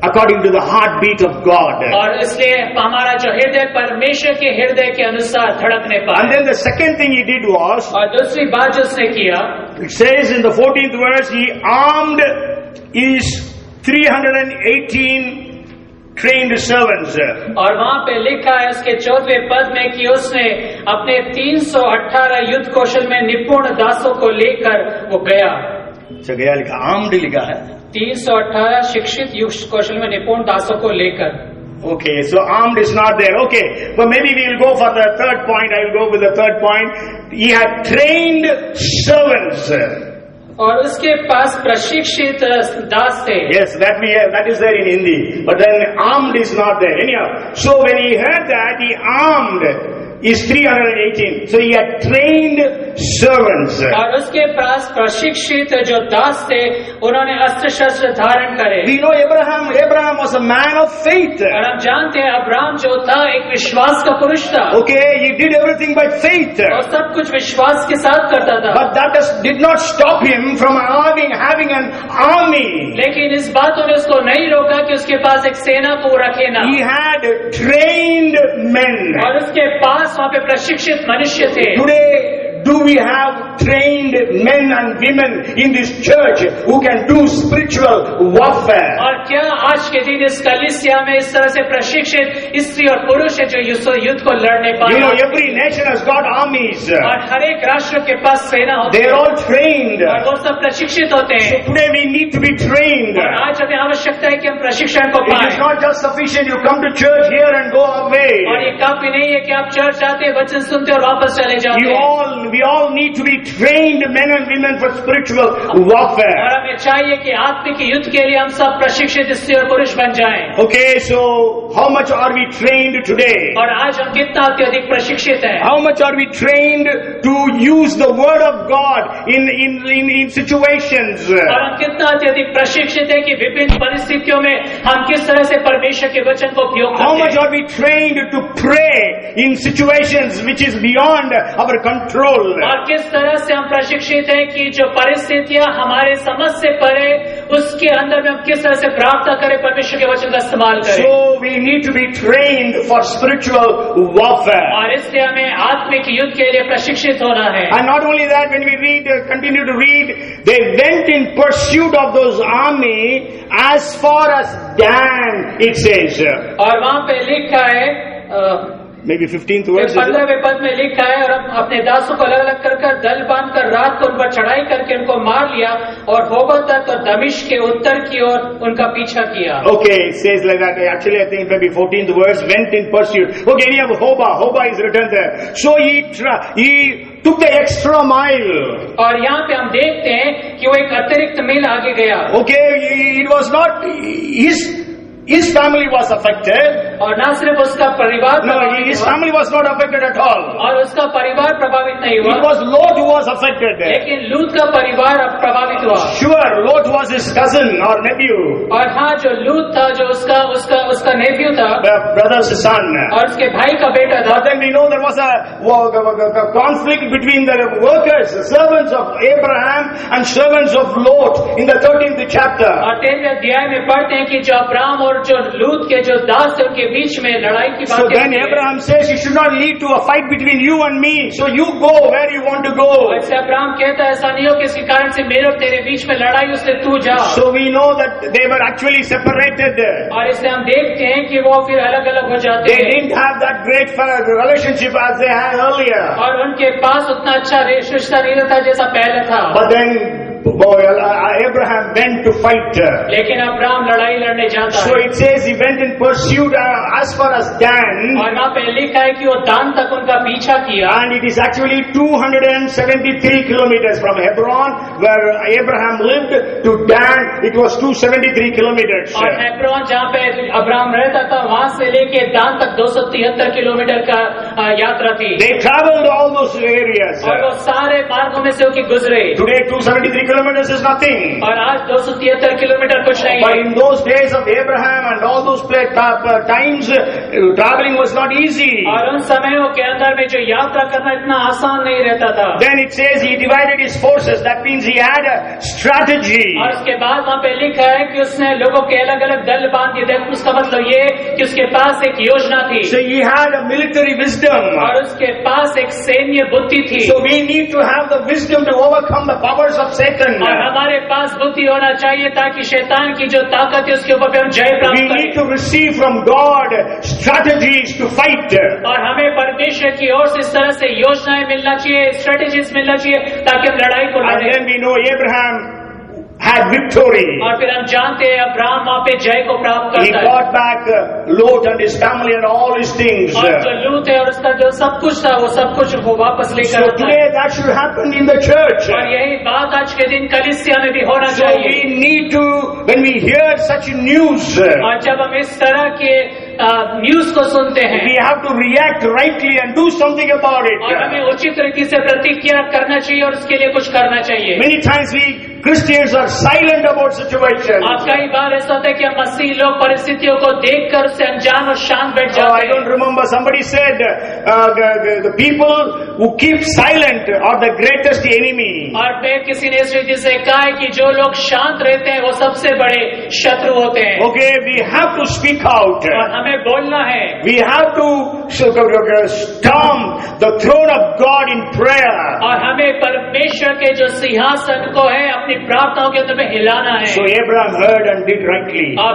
according to the heartbeat of God. और इसलिए हमारा जो हृदय परमेश्वर के हृदय के अनुसार धड़कने पाए। And then the second thing he did was, और दूसरी बात जो उसने किया, it says in the 14th verse, he armed his 318 trained servants. और वहाँ पे लिखा है उसके 14वें पद में कि उसने अपने 318 युद्ध कौशल में निपुण दासों को लेकर वो गया। अच्छा, गया लिखा, armed लिखा है। 318 शिक्षित युद्ध कौशल में निपुण दासों को लेकर। Okay, so armed is not there. Okay, but maybe we will go for the third point. I will go with the third point. He had trained servants. और उसके पास प्रशिक्षित दास थे। Yes, that we have, that is there in Hindi. But then armed is not there. Anyhow, so when he heard that, he armed is 318. So he had trained servants. और उसके पास प्रशिक्षित जो दास थे उन्होंने अस्त्र शस्त्र धारण करे। We know Abraham was a man of faith. और हम जानते हैं अब्राहम जो था एक विश्वास का पुरुष था। Okay, he did everything by faith. और सब कुछ विश्वास के साथ करता था। But that did not stop him from having an army. लेकिन इस बातों ने उसको नहीं रोका कि उसके पास एक सेना को रखे ना। He had trained men. और उसके पास वहाँ पे प्रशिक्षित मनुष्य थे। Today, do we have trained men and women in this church who can do spiritual warfare? और क्या आज के दिन इस कलीसिया में इस तरह से प्रशिक्षित स्त्री और पुरुष है जो युद्ध को लड़ने पाए? You know, every nation has got armies. और हर एक राष्ट्र के पास सेना होती They है। are all trained. और वो सब प्रशिक्षित होते हैं। So today we need to be trained. और आज हमें आवश्यकता है कि हम प्रशिक्षण को It पाएं। is not just sufficient you come to church here and go away. और ये काफी नहीं है कि आप चर्च आते हैं, वचन सुनते और वापस चले जाते हैं। We all need to be trained men and women for spiritual warfare. और हमें चाहिए कि आत्मिक युद्ध के लिए हम सब प्रशिक्षित स्त्री और पुरुष बन जाएं। Okay, so how much are we trained today? और आज हम कितना अत्यधिक प्रशिक्षित हैं? How much are we trained to use the word of God in situations? और हम कितना अत्यधिक प्रशिक्षित हैं कि विभिन्न परिस्थितियों में हम किस तरह से परमेश्वर के वचन को उपयोग How करते much हैं? are we trained to pray in situations which is beyond our control? और किस तरह से हम प्रशिक्षित हैं कि जो परिस्थितियां हमारे समझ से परे उसके अंदर में हम किस तरह से प्रार्थना करें, परमेश्वर के वचन का इस्तेमाल करें। So we need to be trained for spiritual warfare. और इसलिए हमें आत्मिक युद्ध के लिए प्रशिक्षित होना है। And not only that, when we continue to read, they went in pursuit of those army as far as Dan, it says. और वहाँ पे लिखा है Maybe 15th verse. 15वें पद में लिखा है, और अपने दासों को अलग अलग कर दल बांध कर रात को उन पर चढ़ाई करके उनको मार लिया और होबा तक और दमिश्क के उत्तर की ओर उनका पीछा किया। Okay, it says like that. Actually, I think maybe 14th verse, went in pursuit. Okay, we have Hoba is written there. So he took the extra mile. और यहाँ पे हम देखते हैं कि वो एक अतिरिक्त मील आगे गया। Okay, it was not his family was affected. और न सिर्फ उसका परिवार No, प्रभावित his हुआ, family was not affected at all. और उसका परिवार प्रभावित नहीं It हुआ, was Lot who was affected. लेकिन लूत का परिवार अब प्रभावित हुआ। Sure, Lot was his cousin or nephew, और हाँ, जो लूत था जो उसका नेफ्यू था brother's son. और उसके भाई का बेटा था। But then we know there was a conflict between the workers, the servants of Abraham and servants of Lot in the 13th chapter. और 13वें अध्याय में पढ़ते हैं कि जो अब्राहम और जो लूत के जो दास थे उनके बीच में लड़ाई की So बात then Abraham says, it should not lead to a fight between you and me. So you go where you want to go. ऐसे अब्राहम कहता है ऐसा नहीं हो किसी कारण से मेरे और तेरे बीच में लड़ाई उससे तू जा। So we know that they were actually separated. और इससे हम देखते हैं कि वो फिर अलग अलग हो जाते They हैं didn't have that great relationship as they had earlier. और उनके पास उतना अच्छा रिश्ता नहीं था जैसा पहले था। But then Abraham went to fight. लेकिन अब्राहम लड़ाई लड़ने जाता So है it says he went and pursued as far as Dan, और वहाँ पे लिखा है कि वो दान तक उनका पीछा किया and it is actually 273 kilometers from Hebron, where Abraham lived, to Dan. It was 273 kilometers. और हेब्रोन जहाँ पे अब्राहम रहता था वहाँ से लेके दान तक 273 किलोमीटर का यात्रा थी। They traveled all those areas. और वो सारे मार्गों में से होके गुजरे Today 273 kilometers is nothing. और आज 273 किलोमीटर कुछ नहीं But है। in those days of Abraham and all those times, traveling was not easy. और उन समयों के अंदर में जो यात्रा करना इतना आसान नहीं रहता था। Then it says he divided his forces. That means he had a strategy. और उसके बाद वहाँ पे लिखा है कि उसने लोगों के अलग अलग दल बांध दिए। उसका मतलब ये कि उसके पास एक योजना थी So he had a military wisdom. और उसके पास एक सैन्य बुद्धि थी। So we need to have the wisdom to overcome the powers of Satan. और हमारे पास बुद्धि होना चाहिए ताकि शैतान की जो ताकत है उसके ऊपर हम जय प्राप्त We करें। need to receive from God strategies to fight. और हमें परमेश्वर की ओर से इस तरह से योजनाएं मिलना चाहिए, स्ट्रेटेजीज मिलना चाहिए ताकि हम लड़ाई को And लड़ें। then we know Abraham had victory. और फिर हम जानते हैं अब्राहम वहाँ पे जय को प्राप्त He करता है। got back Lot and his family and all his things. और जो लूत है और उसका जो सब कुछ था वो सब कुछ वो वापस लेकर So आता है। today that should happen in the church. और यही बात आज के दिन कलीसिया में भी होना So चाहिए। we need to, when we hear such news, और जब हम इस तरह के न्यूज को सुनते हैं we have to react rightly and do something about और it. हमें उचित रीति से प्रतिक्रिया करना चाहिए और उसके लिए कुछ करना चाहिए। Many times we Christians are silent about situations. आज कई बार ऐसा होता है कि हम मसीह लोग परिस्थितियों को देखकर उससे अनजान और शांत बैठ I जाते don't हैं। remember, somebody said the people who keep silent are the greatest enemy. और फिर किसी ने इस रीति से कहा है कि जो लोग शांत रहते हैं वो सबसे बड़े शत्रु होते हैं। Okay, we have to speak out. और हमें बोलना है। We have to storm the throne of God in prayer. और हमें परमेश्वर के जो सिंहासन को है अपनी प्रार्थनाओं के अंदर में हिलाना है। So Abraham heard and did rightly. और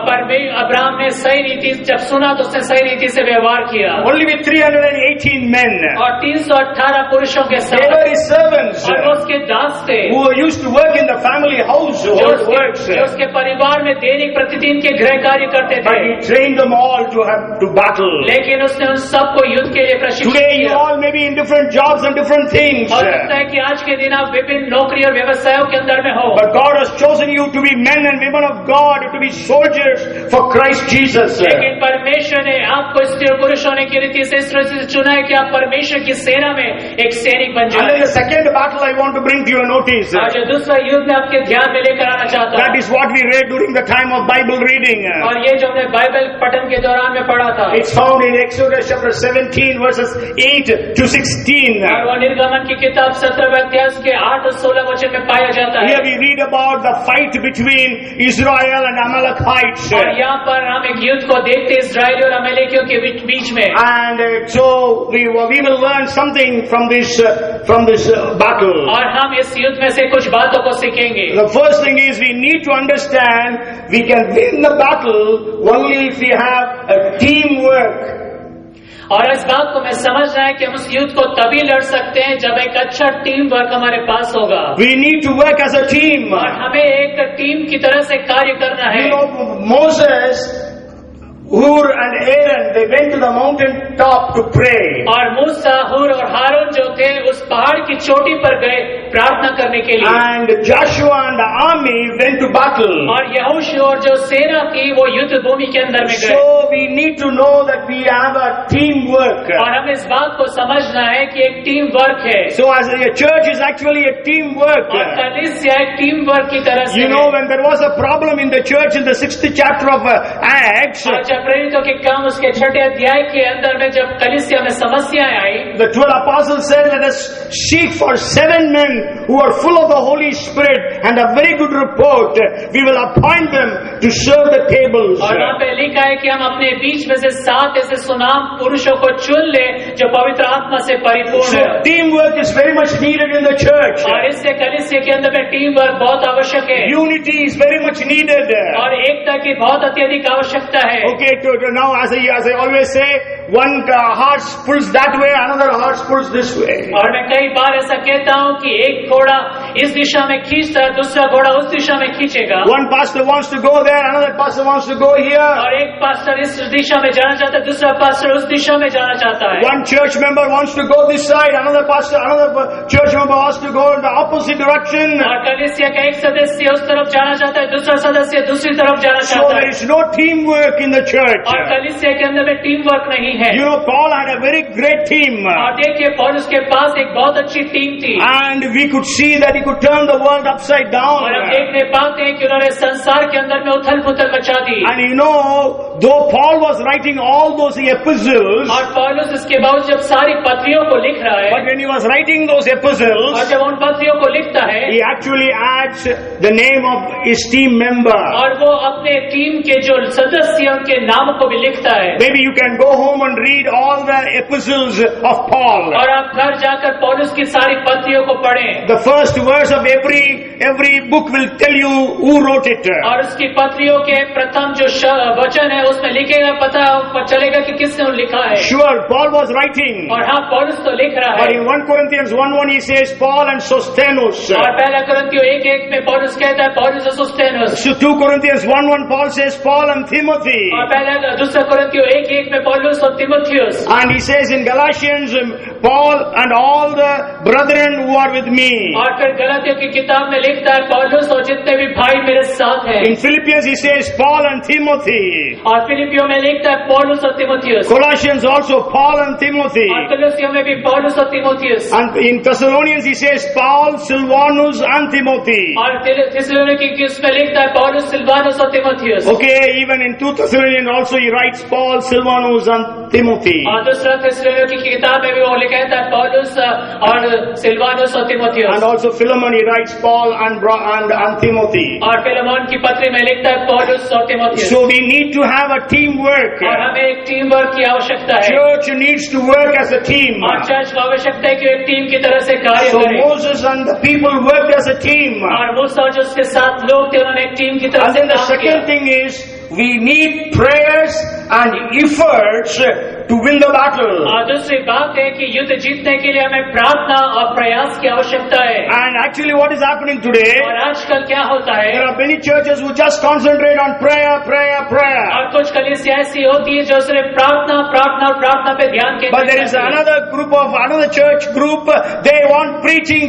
अब्राहम ने सही रीति जब सुना तो उसने सही रीति से व्यवहार किया। Only with 318 men. और 318 पुरुषों के They साथ were his servants और वो उसके दास थे who used to work in the family house, जो works. उसके परिवार में दैनिक प्रतिदिन के गृह कार्य करते थे। But he trained them all to battle. लेकिन उसने उन सबको युद्ध के लिए प्रशिक्षित Today you किया। all may be in different jobs and different things. हो सकता है कि आज के दिन आप विभिन्न नौकरी और व्यवसायों के अंदर में हो। But God has chosen you to be men and women of God, to be soldiers for Christ Jesus. लेकिन परमेश्वर ने आपको स्त्री और पुरुष होने की रीति से इस रीति से चुना है कि आप परमेश्वर की सेना में एक सैनिक बन And then जाए। the second battle I want to bring to your notice. और जो दूसरा युद्ध में आपके ध्यान में लेकर आना चाहता That हूँ is what we read during the time of Bible reading. और ये जो हमने बाइबल पठन के दौरान में पढ़ा था It's found in Exodus chapter 17 verses 8 to 16. और वो निर्गमन की किताब 17 अध्याय के 8 और 16 वचन में पाया जाता है। Here we read about the fight between Israel and Amalekites. और यहाँ पर हम एक युद्ध को देखते इस्राएली और अमेरिकियों के बीच में। And so we will learn something from this battle. और हम इस युद्ध में से कुछ बातों को सीखेंगे। The first thing is we need to understand we can win the battle only if we have a teamwork. और इस बात को मैं समझना है कि हम उस युद्ध को तभी लड़ सकते हैं जब एक अच्छा टीम वर्क हमारे पास होगा। We need to work as a team. और हमें एक टीम की तरह से कार्य करना है। You know, Moses, Hur and Aaron, they went to the mountain top to pray. और मूसा, हुर और हारून जो थे उस पहाड़ की चोटी पर गए प्रार्थना करने के लिए। And Joshua and the army went to battle. और यहोशू और जो सेना थी वो युद्ध भूमि के अंदर में गए। So we need to know that we have a teamwork. और हम इस बात को समझना है कि एक टीम वर्क है So as a church is actually a teamwork. और कलीसिया एक टीम वर्क की तरह से You know, when there was a problem in the church in the 6th chapter of Acts, और जब प्रेरितों के काम उसके 6ठे अध्याय के अंदर में जब कलीसिया में समस्याएं आई the 12 apostles said, let us seek for 7 men who are full of the Holy Spirit and a very good report. We will appoint them to serve the tables. और वहाँ पे लिखा है कि हम अपने बीच में से 7 ऐसे सुनाम पुरुषों को चुन ले जो पवित्र आत्मा से परिपूर्ण So है teamwork is very much needed in the church. और इससे कलीसिया के अंदर में टीम वर्क बहुत आवश्यक है Unity is very much needed. और एकता की बहुत अत्यधिक आवश्यकता है Okay, now as I always say, one horse pulls that way, another horse pulls this way. और मैं कई बार ऐसा कहता हूँ कि एक घोड़ा इस दिशा में खींचता है दूसरा घोड़ा उस दिशा में खींचेगा One pastor wants to go there, another pastor wants to go here. और एक पास्टर इस दिशा में जाना चाहता है दूसरा पास्टर उस दिशा में जाना चाहता है One church member wants to go this side, another church member wants to go in the opposite direction. और कलीसिया का एक सदस्य उस तरफ जाना चाहता है दूसरा सदस्य दूसरी तरफ जाना So चाहता there है is no teamwork in the church. और कलीसिया के अंदर में टीम वर्क नहीं है You know, Paul had a very great team. और देखिए पौलुस के पास एक बहुत अच्छी टीम थी And we could see that he could turn the world upside down. और हम देखने पाते हैं कि उन्होंने संसार के अंदर में उथल पुथल मचा दी And you know, though Paul was writing all those epistles, और पौलुस इसके बावजूद जब सारी पत्रियों को लिख रहा है but when he was writing those और epistles, जब उन पत्रियों को लिखता है he actually adds the name of his team member. और वो अपने टीम के जो सदस्य हैं उनके नाम को भी लिखता है Maybe you can go home and read all the epistles of Paul. और आप घर जाकर पौलुस की सारी पत्रियों को पढ़ें The first verse of every book will tell you who wrote it. और उसकी पत्रियों के प्रथम जो वचन है उसमें लिखेगा पता चलेगा कि किसने लिखा है Sure, Paul was writing. और हाँ पौलुस तो लिख रहा But है in 1 Corinthians 1:1 he says Paul and Sosthenes. और पहला कुरिन्थियों 1:1 में पौलुस कहता है पौलुस और सुस्तेनुस So 2 Corinthians 1:1 Paul says Paul and Timothy. और पहला दूसरा कुरिन्थियों 1:1 में पौलुस और तिमुथियुस And he says in Galatians, Paul and all the brethren who are with me. और फिर गलातियों की किताब में लिखता है पौलुस और जितने भी भाई मेरे साथ हैं In Philippians he says Paul and Timothy. और फिलिपियों में लिखता है पौलुस और तिमुथियुस Colossians also Paul and Timothy. और कुलुसियों में भी पौलुस और तिमुथियुस And in Thessalonians he says Paul, Silvanus and Timothy. और थिस्सलुनीकि की उसमें लिखता है पौलुस सिलवानुस और तिमुथियुस Okay, even in 2 Thessalonians also he writes Paul, Silvanus and Timothy. और दूसरा थिस्सलुनीकि की किताब में भी वो लिखता है पौलुस और सिलवानुस और तिमुथियुस And also Philemon he writes Paul and Timothy. और फिलेमोन की पत्री में लिखता है पौलुस और तिमुथियुस So we need to have a teamwork. और हमें एक टीम वर्क की आवश्यकता है Church needs to work as a team. और चर्च को आवश्यकता है कि एक टीम की तरह से कार्य So करे Moses and the people worked as a team. और मूसा और जो उसके साथ लोग थे उन्होंने एक टीम की तरह And से then the काम किया second thing is we need prayers and efforts to win the battle. और दूसरी बात है कि युद्ध जीतने के लिए हमें प्रार्थना और प्रयास की आवश्यकता है And actually what is happening today, और आजकल क्या होता है there are many churches who just concentrate on prayer. और कुछ कलीसियाँ ऐसी होती है जो सिर्फ प्रार्थना प्रार्थना और प्रार्थना पे ध्यान But there is केंद्रित करती है another church group, they want preaching.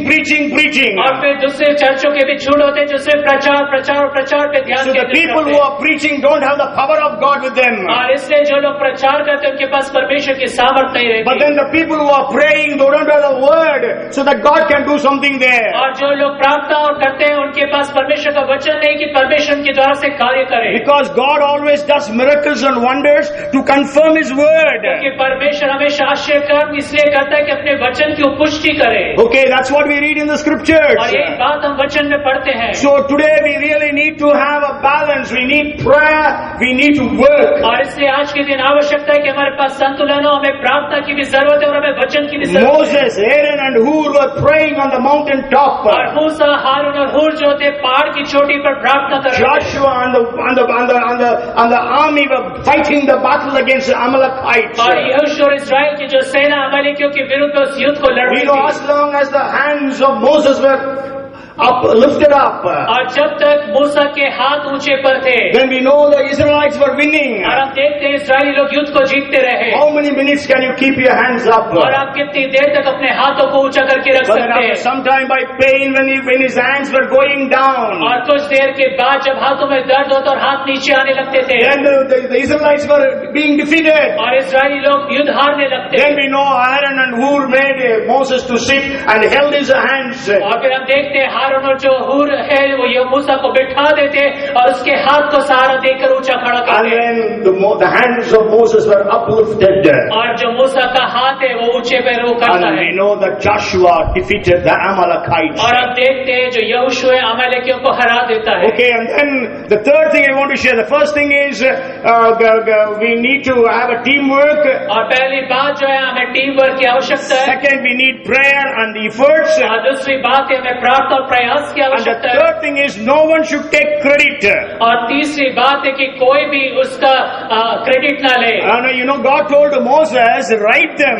और फिर दूसरे चर्चों के भी छूट होते हैं जो सिर्फ प्रचार प्रचार और प्रचार पे ध्यान So the केंद्रित people करते who हैं are preaching don't have the power of God with them. और इसलिए जो लोग प्रचार करते हैं उनके पास परमेश्वर की सामर्थ नहीं But रहती then the people who are praying, they don't have the word, so that God can do something there. और जो लोग प्रार्थना और करते हैं उनके पास परमेश्वर का वचन नहीं कि परमेश्वर के द्वारा से कार्य करे Because God always does miracles and wonders to confirm His word. क्योंकि परमेश्वर हमेशा आश्चर्य कर्म इसलिए करता है कि अपने वचन की पुष्टि करे Okay, that's what we read in the scriptures. और यही बात हम वचन में पढ़ते हैं So today we really need to have a balance. We need prayer, we need to work. और इसलिए आज के दिन आवश्यकता है कि हमारे पास संतुलन हो हमें प्रार्थना की भी जरूरत है और हमें वचन की भी जरूरत है Moses, Aaron and Hur were praying on the mountain top. और मूसा हारून और हूर जो थे पहाड़ की चोटी पर प्रार्थना कर रहे थे Joshua and the army were fighting the battle against the Amalekites. और यहोशू और इस्राएल की जो सेना अमालेकियों के विरुद्ध उस युद्ध को लड़ We रही know थी as long as the hands of Moses were lifted up, और जब तक मूसा के हाथ ऊंचे पर थे then we know the Israelites were winning. और हम देखते हैं इस्राएली लोग युद्ध को जीतते रहे How many minutes can you keep your hands up? और आप कितनी देर तक अपने हाथों को ऊंचा करके रख But then सकते after हैं some time by pain, when his hands were going down, और कुछ देर के बाद जब हाथों में दर्द होता और हाथ नीचे आने लगते थे then the Israelites were being defeated. और इस्राएली लोग युद्ध हारने लगते Then we know Aaron and and Hur made Moses to sit and held his hands. और फिर हम देखते हैं हारून और जो हूर है वो ये मूसा को बिठा देते और उसके हाथ को सहारा देकर ऊंचा खड़ा And करते हैं। then the hands of Moses were uplifted. और जो मूसा का हाथ है वो ऊंचे पे रो करता And है। we know that Joshua defeated the Amalekites. और हम देखते हैं जो यहोशू है अमालेकियों को हरा देता है। Okay, and then the third thing I want to share. The first thing is we need to have a teamwork. और पहली बात जो है हमें टीम वर्क की आवश्यकता है। Second, we need prayer and efforts. और दूसरी बात है हमें प्रार्थना और प्रयास की And the आवश्यकता है। third thing is no one should take credit. और तीसरी बात है कि कोई भी उसका क्रेडिट ना ले। And you know, God told Moses, write them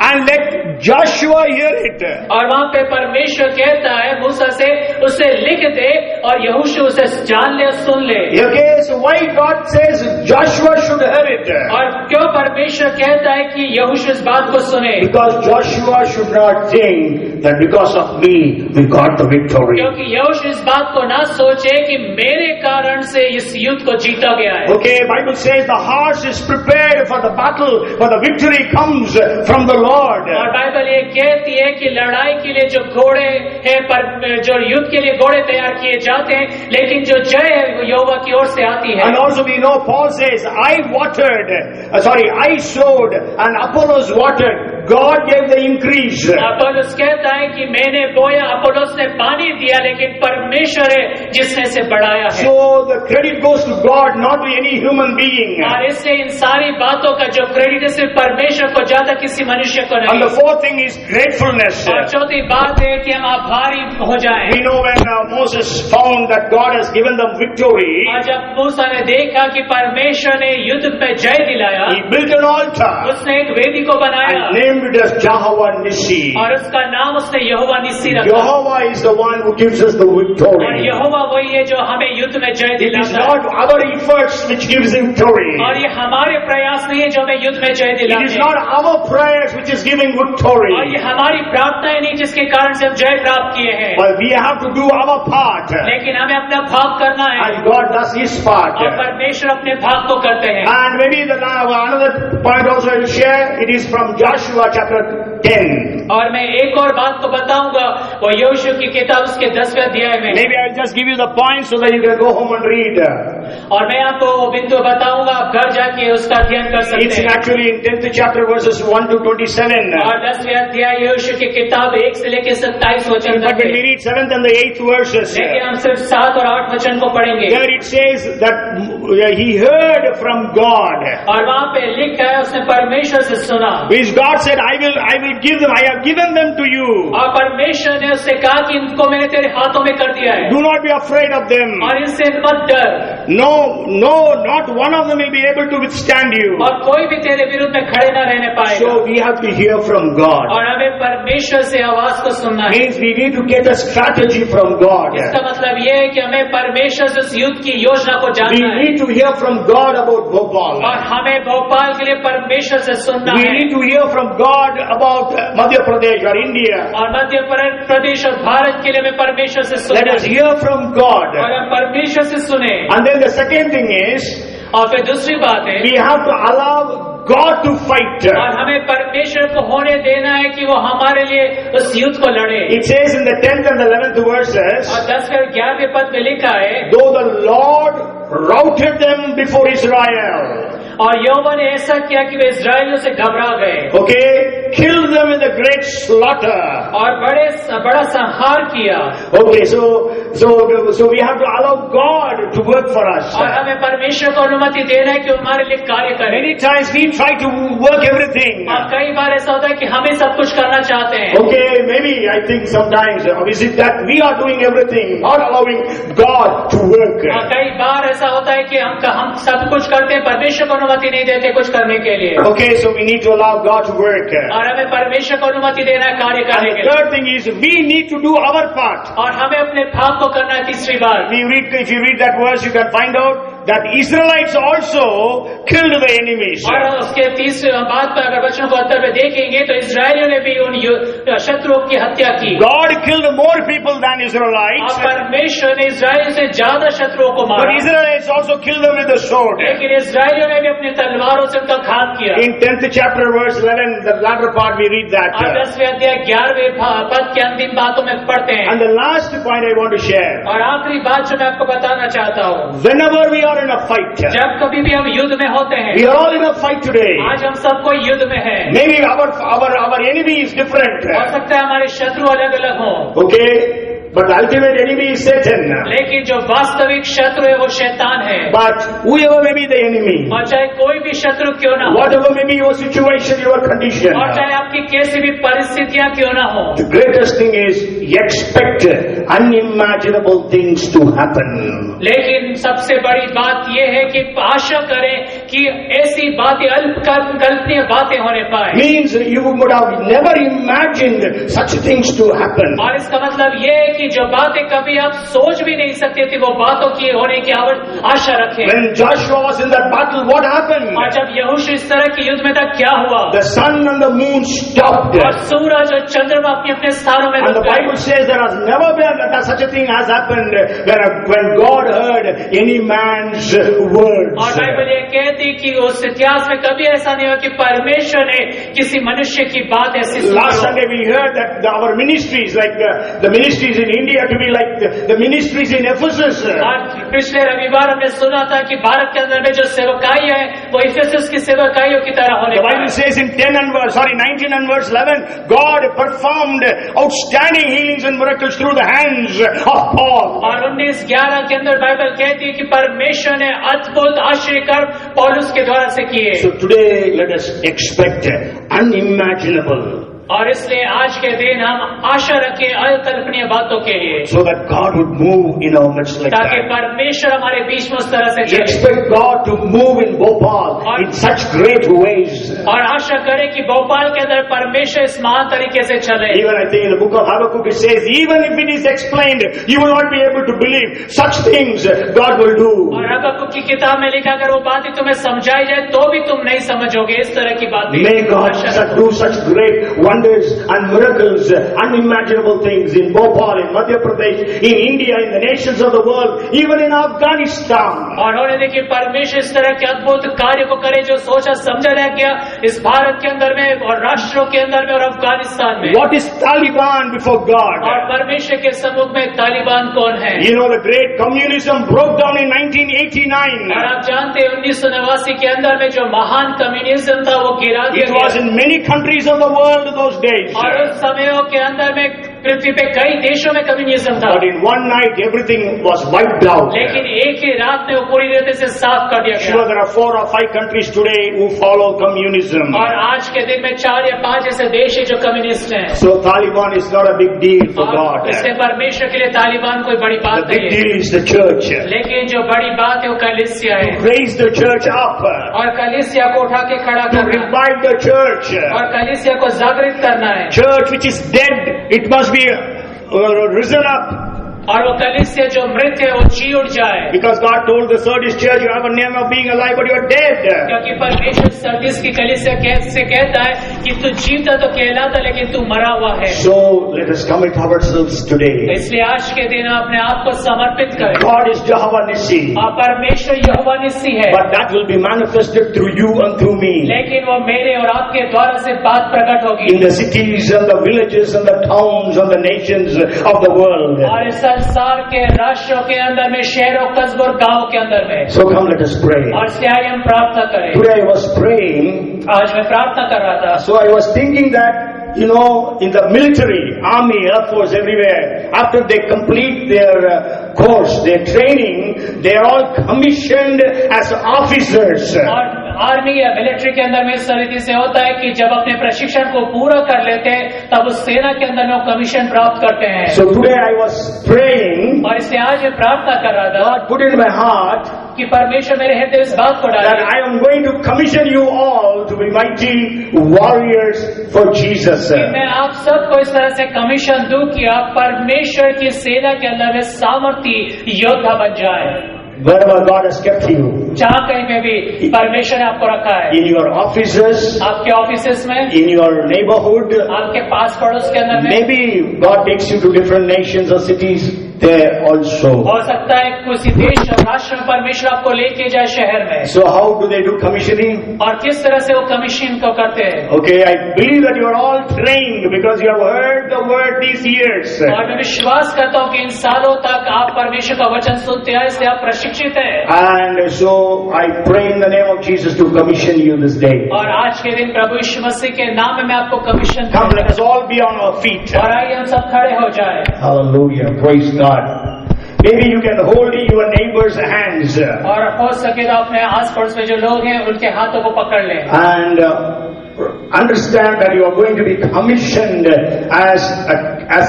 and let Joshua hear it. और वहाँ पे परमेश्वर कहता है मूसा से उसे लिख दे और यहोशू उसे जान ले और सुन ले। Okay, so why God says Joshua should hear it? और क्यों परमेश्वर कहता है कि यहोशू इस बात को सुने? Because Joshua should not think that because of me we got the victory. क्योंकि यहोशू इस बात को ना सोचे कि मेरे कारण से इस युद्ध को जीता गया है। Okay, Bible says the horse is prepared for the battle, but the victory comes from the Lord. और बाइबल ये कहती है कि लड़ाई के लिए जो घोड़े हैं पर जो युद्ध के लिए घोड़े तैयार किए जाते हैं, लेकिन जो जय है वो यहोवा की ओर से आती है। And also we know Paul says, I sowed and Apollos watered. God gave the increase. Apollos कहता है कि मैंने बोया, अपोलोस ने पानी दिया, लेकिन परमेश्वर है जिसने इसे बढ़ाया है। So the credit goes to God, not to any human being. और इसलिए इन सारी बातों का जो क्रेडिट है सिर्फ परमेश्वर को, ज्यादा किसी मनुष्य को And नहीं। the fourth thing is gratefulness. और चौथी बात है कि हम आभारी हो जाएं। We know when Moses found that God has given them victory, और जब मूसा ने देखा कि परमेश्वर ने युद्ध में जय दिलाया, he built an altar उसने एक वेदी को बनाया and named it as Jehovah Nissi. और उसका नाम उसने यहोवा निस्सी रखा। Jehovah is the one who gives us the और victory. यहोवा वही है जो हमें युद्ध में जय It is दिलाता है। not our efforts which gives victory. और ये हमारे प्रयास नहीं है जो हमें युद्ध में जय It is दिलाते हैं। not our prayers which is giving victory. और ये हमारी प्रार्थनाएं नहीं जिसके कारण से हम जय प्राप्त किए हैं, But we have to do our part. लेकिन हमें अपना भाग करना है And God does His part. और परमेश्वर अपने भाग को करते हैं। And maybe another point also I will share. It is from Joshua chapter 10. और मैं एक और बात को बताऊंगा, वो यहोशू की किताब उसके 10वें अध्याय में। Maybe I will just give you the points so that you can go home and read. और मैं आपको वो बिंदु बताऊंगा, आप घर जाके उसका अध्ययन कर सकते It's हैं। actually in 10th chapter verses 1 to 27. और 10वें अध्याय यहोशू की किताब 1 से लेकर 27 वचन But तक when we है। read 7th and the 8th verses, लेकिन हम सिर्फ 7 और 8 वचन को पढ़ेंगे। there it says that he heard from God. और वहाँ पे लिखा है उसने परमेश्वर से सुना। Which God said, I will give them, I have given them to you. और परमेश्वर ने उससे कहा कि इनको मैंने तेरे हाथों में कर दिया है Do not be afraid of them. और इनसे मत डर, No, not one of them will be able to withstand you. और कोई भी तेरे विरुद्ध में खड़े न रहने पाएगा। So we have to hear from God. और हमें परमेश्वर से आवाज को सुनना है। Means we need to get a strategy from God. इसका मतलब ये है कि हमें परमेश्वर से उस युद्ध की योजना को We जानना है need to hear from God about Bhopal. और हमें भोपाल के लिए परमेश्वर से सुनना We है need to hear from God about Madhya Pradesh or India. और मध्य प्रदेश और भारत के लिए हमें परमेश्वर से Let सुनना us है hear from God. और हम परमेश्वर से सुने। And then the second thing is, और फिर दूसरी बात है, we have to allow God to fight. और हमें परमेश्वर को होने देना है कि वो हमारे लिए उस युद्ध को लड़े। It says in the 10th and 11th verses, और 10 और 11वें पद में लिखा है, though the Lord routed them before Israel. और यहोवा ने ऐसा किया कि वे इस्राएलियों से घबरा गए, Okay, killed them in the great slaughter. और बड़ा संहार किया। Okay, so we have to allow God to work for us. और हमें परमेश्वर को अनुमति देना है कि वो हमारे लिए कार्य करे। Many times we try to work everything. और कई बार ऐसा होता है कि हमें सब कुछ करना चाहते हैं। Okay, maybe I think sometimes, or is it that we are doing everything, not allowing God to work? और कई बार ऐसा होता है कि हम सब कुछ करते हैं, परमेश्वर को अनुमति नहीं देते कुछ करने के लिए। Okay, so we need to allow God to work. और हमें परमेश्वर को अनुमति देना है कार्य And करने the के लिए। third thing is we need to do our part. और हमें अपने भाग को करना है। तीसरी बात, If you read that verse, you can find out that Israelites also killed the enemies. और उसके तीसरे बात पर अगर वचन को उत्तर में देखेंगे तो इस्राएलियों ने भी उन शत्रुओं की हत्या की। God killed more people than और Israelites, परमेश्वर ने इस्राएल से ज्यादा शत्रुओं को but मारा, Israelites also killed them with the sword. लेकिन इस्राएलियों ने भी अपनी तलवारों से उनका घात किया। In 10th chapter verse 11, the latter part we read that. और 10वें अध्याय 11वें पद के अंतिम बातों में पढ़ते हैं। And the last point I want to share. और आखिरी बात जो मैं आपको बताना चाहता हूँ, Whenever we are in a fight, जब कभी भी हम युद्ध में होते हैं, we are all in a fight today. आज हम सबको युद्ध में हैं। Maybe our enemy is different. हो सकता है हमारे शत्रु अलग अलग हों, Okay? But the ultimate enemy is Satan. लेकिन जो वास्तविक शत्रु है वो शैतान है। But whoever may be the enemy, और चाहे कोई भी शत्रु क्यों ना हो, whatever may be your situation, your condition, और चाहे आपकी कैसी भी परिस्थितियां क्यों ना हो, the greatest thing is expect unimaginable things to happen. लेकिन सबसे बड़ी बात यह है कि आशा करें कि ऐसी बातें अल्पकल्पनीय बातें होने पाए। Means you would have never imagined such things to happen. और इसका मतलब ये है कि जो बातें कभी आप सोच भी नहीं सकते थे वो बातों की होने की आशा रखें। When Joshua was in that battle, what happened? और जब यहोशू इस तरह के युद्ध में था क्या हुआ? The sun and the moon stopped. और सूरज और चंद्रमा अपने अपने स्थानों में And the रुक गए। Bible says there has never been that such a thing has happened when God heard any man's words. और बाइबल ये कहती कि उस इतिहास में कभी ऐसा नहीं हुआ कि परमेश्वर ने किसी मनुष्य की बात ऐसी सुनी Last हो। Sunday we heard that our ministries, like the ministries in India, to be like the ministries in Ephesus. आज पिछले रविवार हमने सुना था कि भारत के अंदर में जो सेवकाई है वो इफिसस की सेवकाइयों की तरह होने The वाली Bible है। says in 19 and verse 11, God performed outstanding healings and miracles through the hands of Paul. और 19:11 के अंदर बाइबल कहती है कि परमेश्वर ने अद्भुत आश्चर्य कर्म पौलुस के द्वारा से किए। So today let us expect unimaginable, और इसलिए आज के दिन हम आशा रखें अकल्पनीय बातों के लिए, so that God would move in our midst like ताकि that. परमेश्वर हमारे बीच में उस तरह से We चले। expect God to move in Bhopal in such great ways. और आशा करें कि भोपाल के अंदर परमेश्वर इस महान तरीके से चले। Even I think in the book of Habakkuk it says, even if it is explained, you will not be able to believe such things God will do. और हबक्कुक की किताब में लिखा अगर वो बातें तुम्हें समझाई जाए तो भी तुम नहीं समझोगे इस तरह की बातें। May God do such great wonders and miracles, unimaginable things in Bhopal, in Madhya Pradesh, in India, in the nations of the world, even in Afghanistan. और होने देखिए परमेश्वर इस तरह के अद्भुत कार्य को करे जो सोचा समझा रह गया इस भारत के अंदर में और राष्ट्रों के अंदर में और अफगानिस्तान में। What is Taliban before God? और परमेश्वर के सम्मुख में तालिबान कौन है? You know the great communism broke down in 1989. और आप जानते हैं 1989 के अंदर में जो महान कम्युनिज्म था वो गिरा दिया It was गया। in many countries of the world those days. और उस समयों के अंदर में पृथ्वी पे कई देशों में कम्युनिज्म था, But in one night everything was wiped out. लेकिन एक ही रात में वो पूरी रीति से साफ कर दिया Sure, गया। there are 4 or 5 countries today who follow communism. और आज के दिन में 4 या 5 ऐसे देश है जो कम्युनिस्ट हैं। So Taliban is not a big deal for और God. इसलिए परमेश्र के लिए तालिबान कोई बड़ी The बात big नहीं है, deal is the church. लेकिन जो बड़ी बात है वो कलीसिया है। Raise the church up. और कलीसिया को उठा के खड़ा To करना revive the church. और कलीसिया को जागृत करना है। Church which is dead, it must be risen up. और वो कलीसिया जो मृत है वो जी उठ जाए, Because God told the Sardis church, you have a name of being alive, but you are dead. क्योंकि परमेश्वर सर्दिस की कलीसिया से कहता है कि तू जीवता तो कहलाता लेकिन तू मरा हुआ है। So let us commit ourselves today. इसलिए आज के दिन अपने आप को समर्पित करें। God is Jehovah Nissi, और परमेश्वर यहोवा निस्सी है, but that will be manifested through you and through me. लेकिन वो मेरे और आपके द्वारा से बात प्रकट होगी In the cities and the villages and the towns and the nations of the world. और इस संसार के राष्ट्रों के अंदर में, शहरों, कस्बों और गाँव के अंदर में। So come, let us pray. और इसलिए आइए हम प्रार्थना करें। Today I was praying, आज मैं प्रार्थना कर रहा था, so I was thinking that, you know, in the military, army, air force, everywhere, after they complete their course, their training, they are all commissioned as officers. और army या military के अंदर में इस तरीके से होता है कि जब अपने प्रशिक्षण को पूरा कर लेते हैं तब उस सेना के अंदर में वो कमीशन प्राप्त करते हैं। So today I was praying, और इसलिए आज मैं प्रार्थना कर रहा था God put in my heart कि परमेश्वर मेरे हृदय इस बात को that डाले I am going to commission you all to be mighty warriors for Jesus. कि मैं आप सबको इस तरह से कमीशन दूं कि आप परमेश्वर की सेना के अंदर में सामर्थी योद्धा बन जाए। wherever God has kept you, जहाँ कहीं में भी परमेश्वर ने आपको रखा है, in your offices, आपके ऑफिसेस में, in your neighborhood, आपके पास पड़ोस के अंदर में, maybe God takes you to different nations or cities there also. हो सकता है किसी देश और राष्ट्र में परमेश्वर आपको लेके जाए शहर में। So how do they do commissioning? और किस तरह से वो कमीशन को करते हैं? Okay, I believe that you are all trained because you have heard the word these years. और मैं विश्वास करता हूँ कि इन सालों तक आप परमेश्वर का वचन सुनते हैं, इसलिए आप प्रशिक्षित हैं। And so I pray in the name of Jesus to commission you this day. और आज के दिन प्रभु यीशु मसीह के नाम में मैं आपको commission Come, let us all be on our feet. और आइए हम सब खड़े हो जाए। Hallelujah, praise God. Maybe you can hold your neighbor's hands और हो सके तो अपने आस पड़ोस में जो लोग हैं उनके हाथों को पकड़ लें and understand that you are going to be commissioned as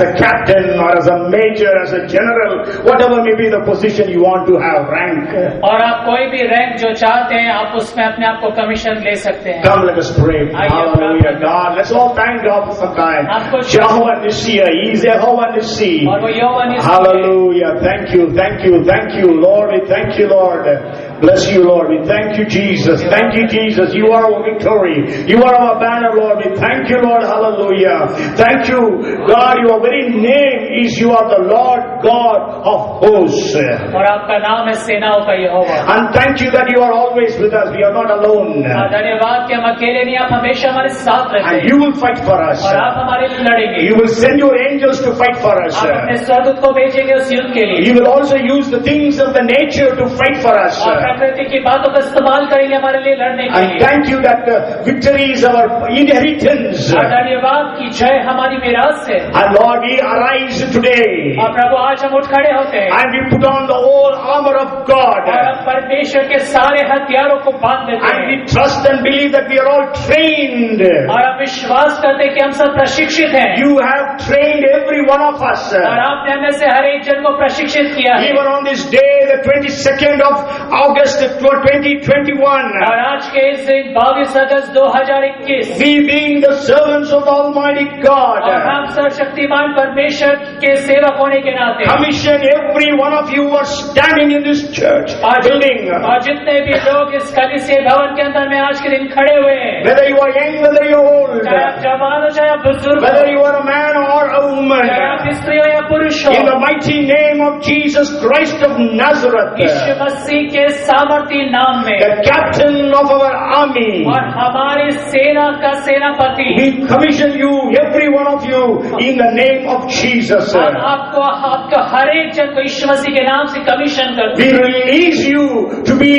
a captain or as a major, as a general, whatever may be the position you want to have, rank. और आप कोई भी रैंक जो चाहते हैं आप उसमें अपने आप को कमीशन ले सकते हैं। Come, let us pray. Hallelujah, God. Let's all thank God for some time. Jehovah Nissi, He is Jehovah Nissi. और वो यहोवा निस्सी है। Hallelujah. Thank you, thank you, thank you, Lord. We thank you, Lord. Bless you, Lord. We thank you, Jesus. Thank you, Jesus. You are our victory. You are our banner, Lord. We thank you, Lord. Hallelujah. Thank you, God. Your very name is you are the Lord God of hosts. और आपका नाम है सेनाओं का यहोवा। And thank you that you are always with us. We are not alone. धन्यवाद कि हम अकेले नहीं, आप हमेशा हमारे साथ रहते And हैं you will fight for us. और आप हमारे लिए लड़ेंगे। You will send your angels to fight for us. आप अपने स्वर्गदूत को भेजेंगे उस युद्ध के लिए। You will also use the things of the nature to fight for us. और प्रकृति की बातों का इस्तेमाल करेंगे हमारे लिए लड़ने के And लिए। thank you that victory is our inheritance. और धन्यवाद की जय हमारी मिरास है। And Lord, we arise today और प्रभु आज हम उठ खड़े होते हैं and we put on the whole armor of God. और हम परमेश्वर के सारे हथियारों को बांध लेते And हैं we trust and believe that we are all trained. और हम विश्वास करते हैं कि हम सब प्रशिक्षित हैं। You have trained every one of us. और आपने हमें से हर एक जन को प्रशिक्षित किया है। Even on this day, the 22nd of August 2021. और आज के इस दिन 22 अगस्त 2021 We being the servants of Almighty God. और हम सर्वशक्तिमान परमेश्वर के सेवक होने के नाते Commission every one of you who are standing in this church building. और जितने भी लोग इस कलीसिया भवन के अंदर में आज के दिन खड़े हुए हैं, Whether you are young, whether you are old, चाहे आप जवान हो चाहे आप बुजुर्ग whether हो, you are a man or a woman, चाहे आप स्त्री हो या पुरुष हो, in the mighty name of Jesus Christ of Nazareth, यीशु मसीह के सामर्थी नाम में the captain of our army, और हमारी सेना का सेनापति, we commission you, every one of you, in the name of Jesus. हम आपको हर एक जन को यीशु मसीह के नाम से कमीशन करते We हैं release you to be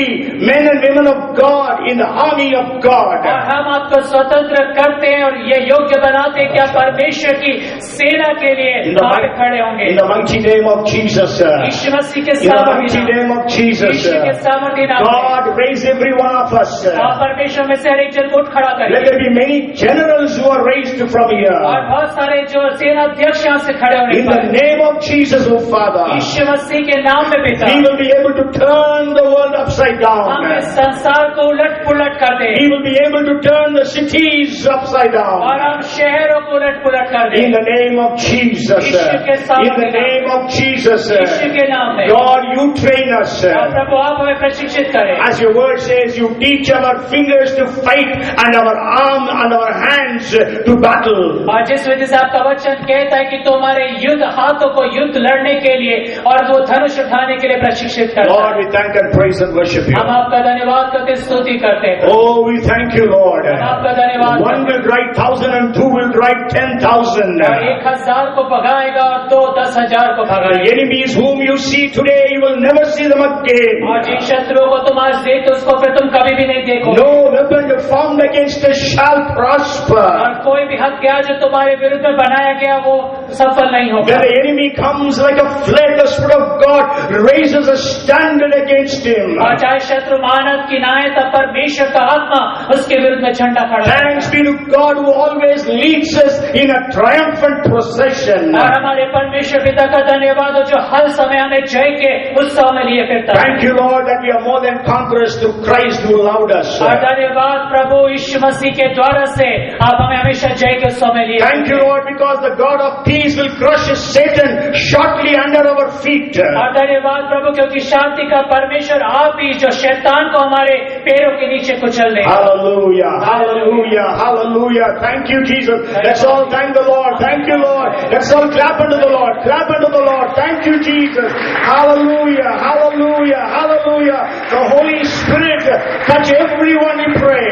men and women of God in the army of God. और हम आपको स्वतंत्र करते हैं और ये योग्य बनाते हैं कि आप परमेश्वर की सेना के लिए वहाँ पे खड़े होंगे In the mighty name of Jesus. यीशु मसीह के In the सामर्थी mighty name of Jesus. यीशु के सामर्थी नाम में God raise every one of us. और परमेश्वर में से हर एक जन को उठ खड़ा Let करें there be many generals who are raised from और here. बहुत सारे जो सेना अध्यक्ष यहाँ से खड़े होने In the पर name of Jesus, O Father, यीशु मसीह के नाम में पिता we will be able to turn the world upside हम down. इस संसार को उलट पुलट कर दें We will be able to turn the cities upside और down. हम शहरों को उलट पुलट कर In दें the name of Jesus. In the name of Jesus. यीशु के नाम में God, you train us. और प्रभु आप हमें प्रशिक्षित करें As your word says, you teach our fingers to fight and our arm and our hands to battle. और जिस विधि से आपका वचन कहता है कि तुम्हारे युद्ध हाथों को युद्ध लड़ने के लिए और वो धनुष उठाने के लिए प्रशिक्षित करता Lord, है we thank and praise and worship you. हम आपका धन्यवाद करते स्तुति करते हैं Oh, we thank you, Lord. हम आपका धन्यवाद One करते will drive 1,000 and two will drive 10,000. हैं और 1000 को भगाएगा और 10,000 को The भगाएगा enemies whom you see today, you will never see them again. और जिन शत्रुओं को तुम आज देखते उसको फिर तुम कभी भी नहीं देखोगे No weapon formed against us shall prosper. और कोई भी हथियार जो तुम्हारे विरुद्ध में बनाया गया वो सफल नहीं होगा When the enemy comes like a flood, the Spirit of God raises a standard against him. और चाहे शत्रु मानव की नाए तब परमेश्वर का आत्मा उसके विरुद्ध में झंडा खड़ा है Thanks be to God who always leads us in a triumphant procession. और हमारे परमेश्वर पिता का धन्यवाद हो जो हर समय हमें जय के उत्सव में लिए फिरता है Thank you, Lord, that we are more than conquerors through Christ who loved us. और धन्यवाद प्रभु यीशु मसीह के द्वारा से आप हमें हमेशा जय के उत्सव में लिए Thank you, Lord, because the God of peace peace will crush Satan shortly under our feet. और धन्यवाद प्रभु क्योंकि शांति का परमेश्वर आप ही जो शैतान को हमारे पैरों के नीचे कुचल देगा। Hallelujah, hallelujah, hallelujah. Thank you, Jesus. Let's all thank the Lord. Thank you, Lord. Let's all clap unto the Lord. Clap unto the Lord. Thank you, Jesus. Hallelujah, hallelujah, hallelujah. The Holy Spirit touch everyone, we pray.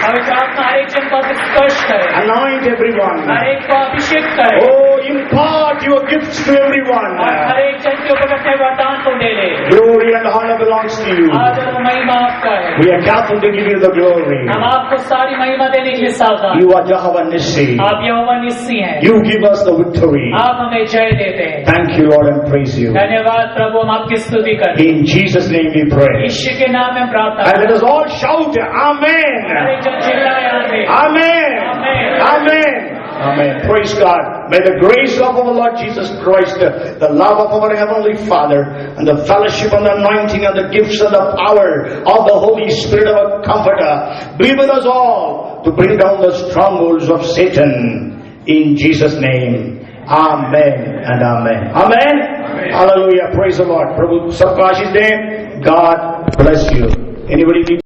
पवित्र आत्मा हर एक जन को स्पर्श करे, Anoint everyone. हर एक को अभिषेक करे, Oh, impart your gifts to everyone. और हर एक जन के ऊपर अपने वरदान को दे ले। Glory and honor belongs to you. आदर और महिमा आपका है। We are careful to give you the glory. हम आपको सारी महिमा देने के लिए सावधान। You are Jehovah Nissi. आप यहोवा निस्सी हैं। You give us the victory. आप हमें जय देते हैं। Thank you, Lord, and praise you. धन्यवाद प्रभु, हम आपकी स्तुति करते हैं। In Jesus' name we pray. यीशु के नाम में प्रार्थना And let करते us all shout, Amen. हैं। हर एक जन चिल्लाए आमीन। Amen. Amen. Amen. Amen. Praise God. May the grace of our Lord Jesus Christ, the love of our Heavenly Father, and the fellowship and the anointing and the gifts and the power of the Holy Spirit, our Comforter, be with us all to bring down the strongholds of Satan. In Jesus' name. Amen and amen. Amen. Hallelujah. Praise the Lord. Prabhu Sabka Ashish De. God bless you. Anybody need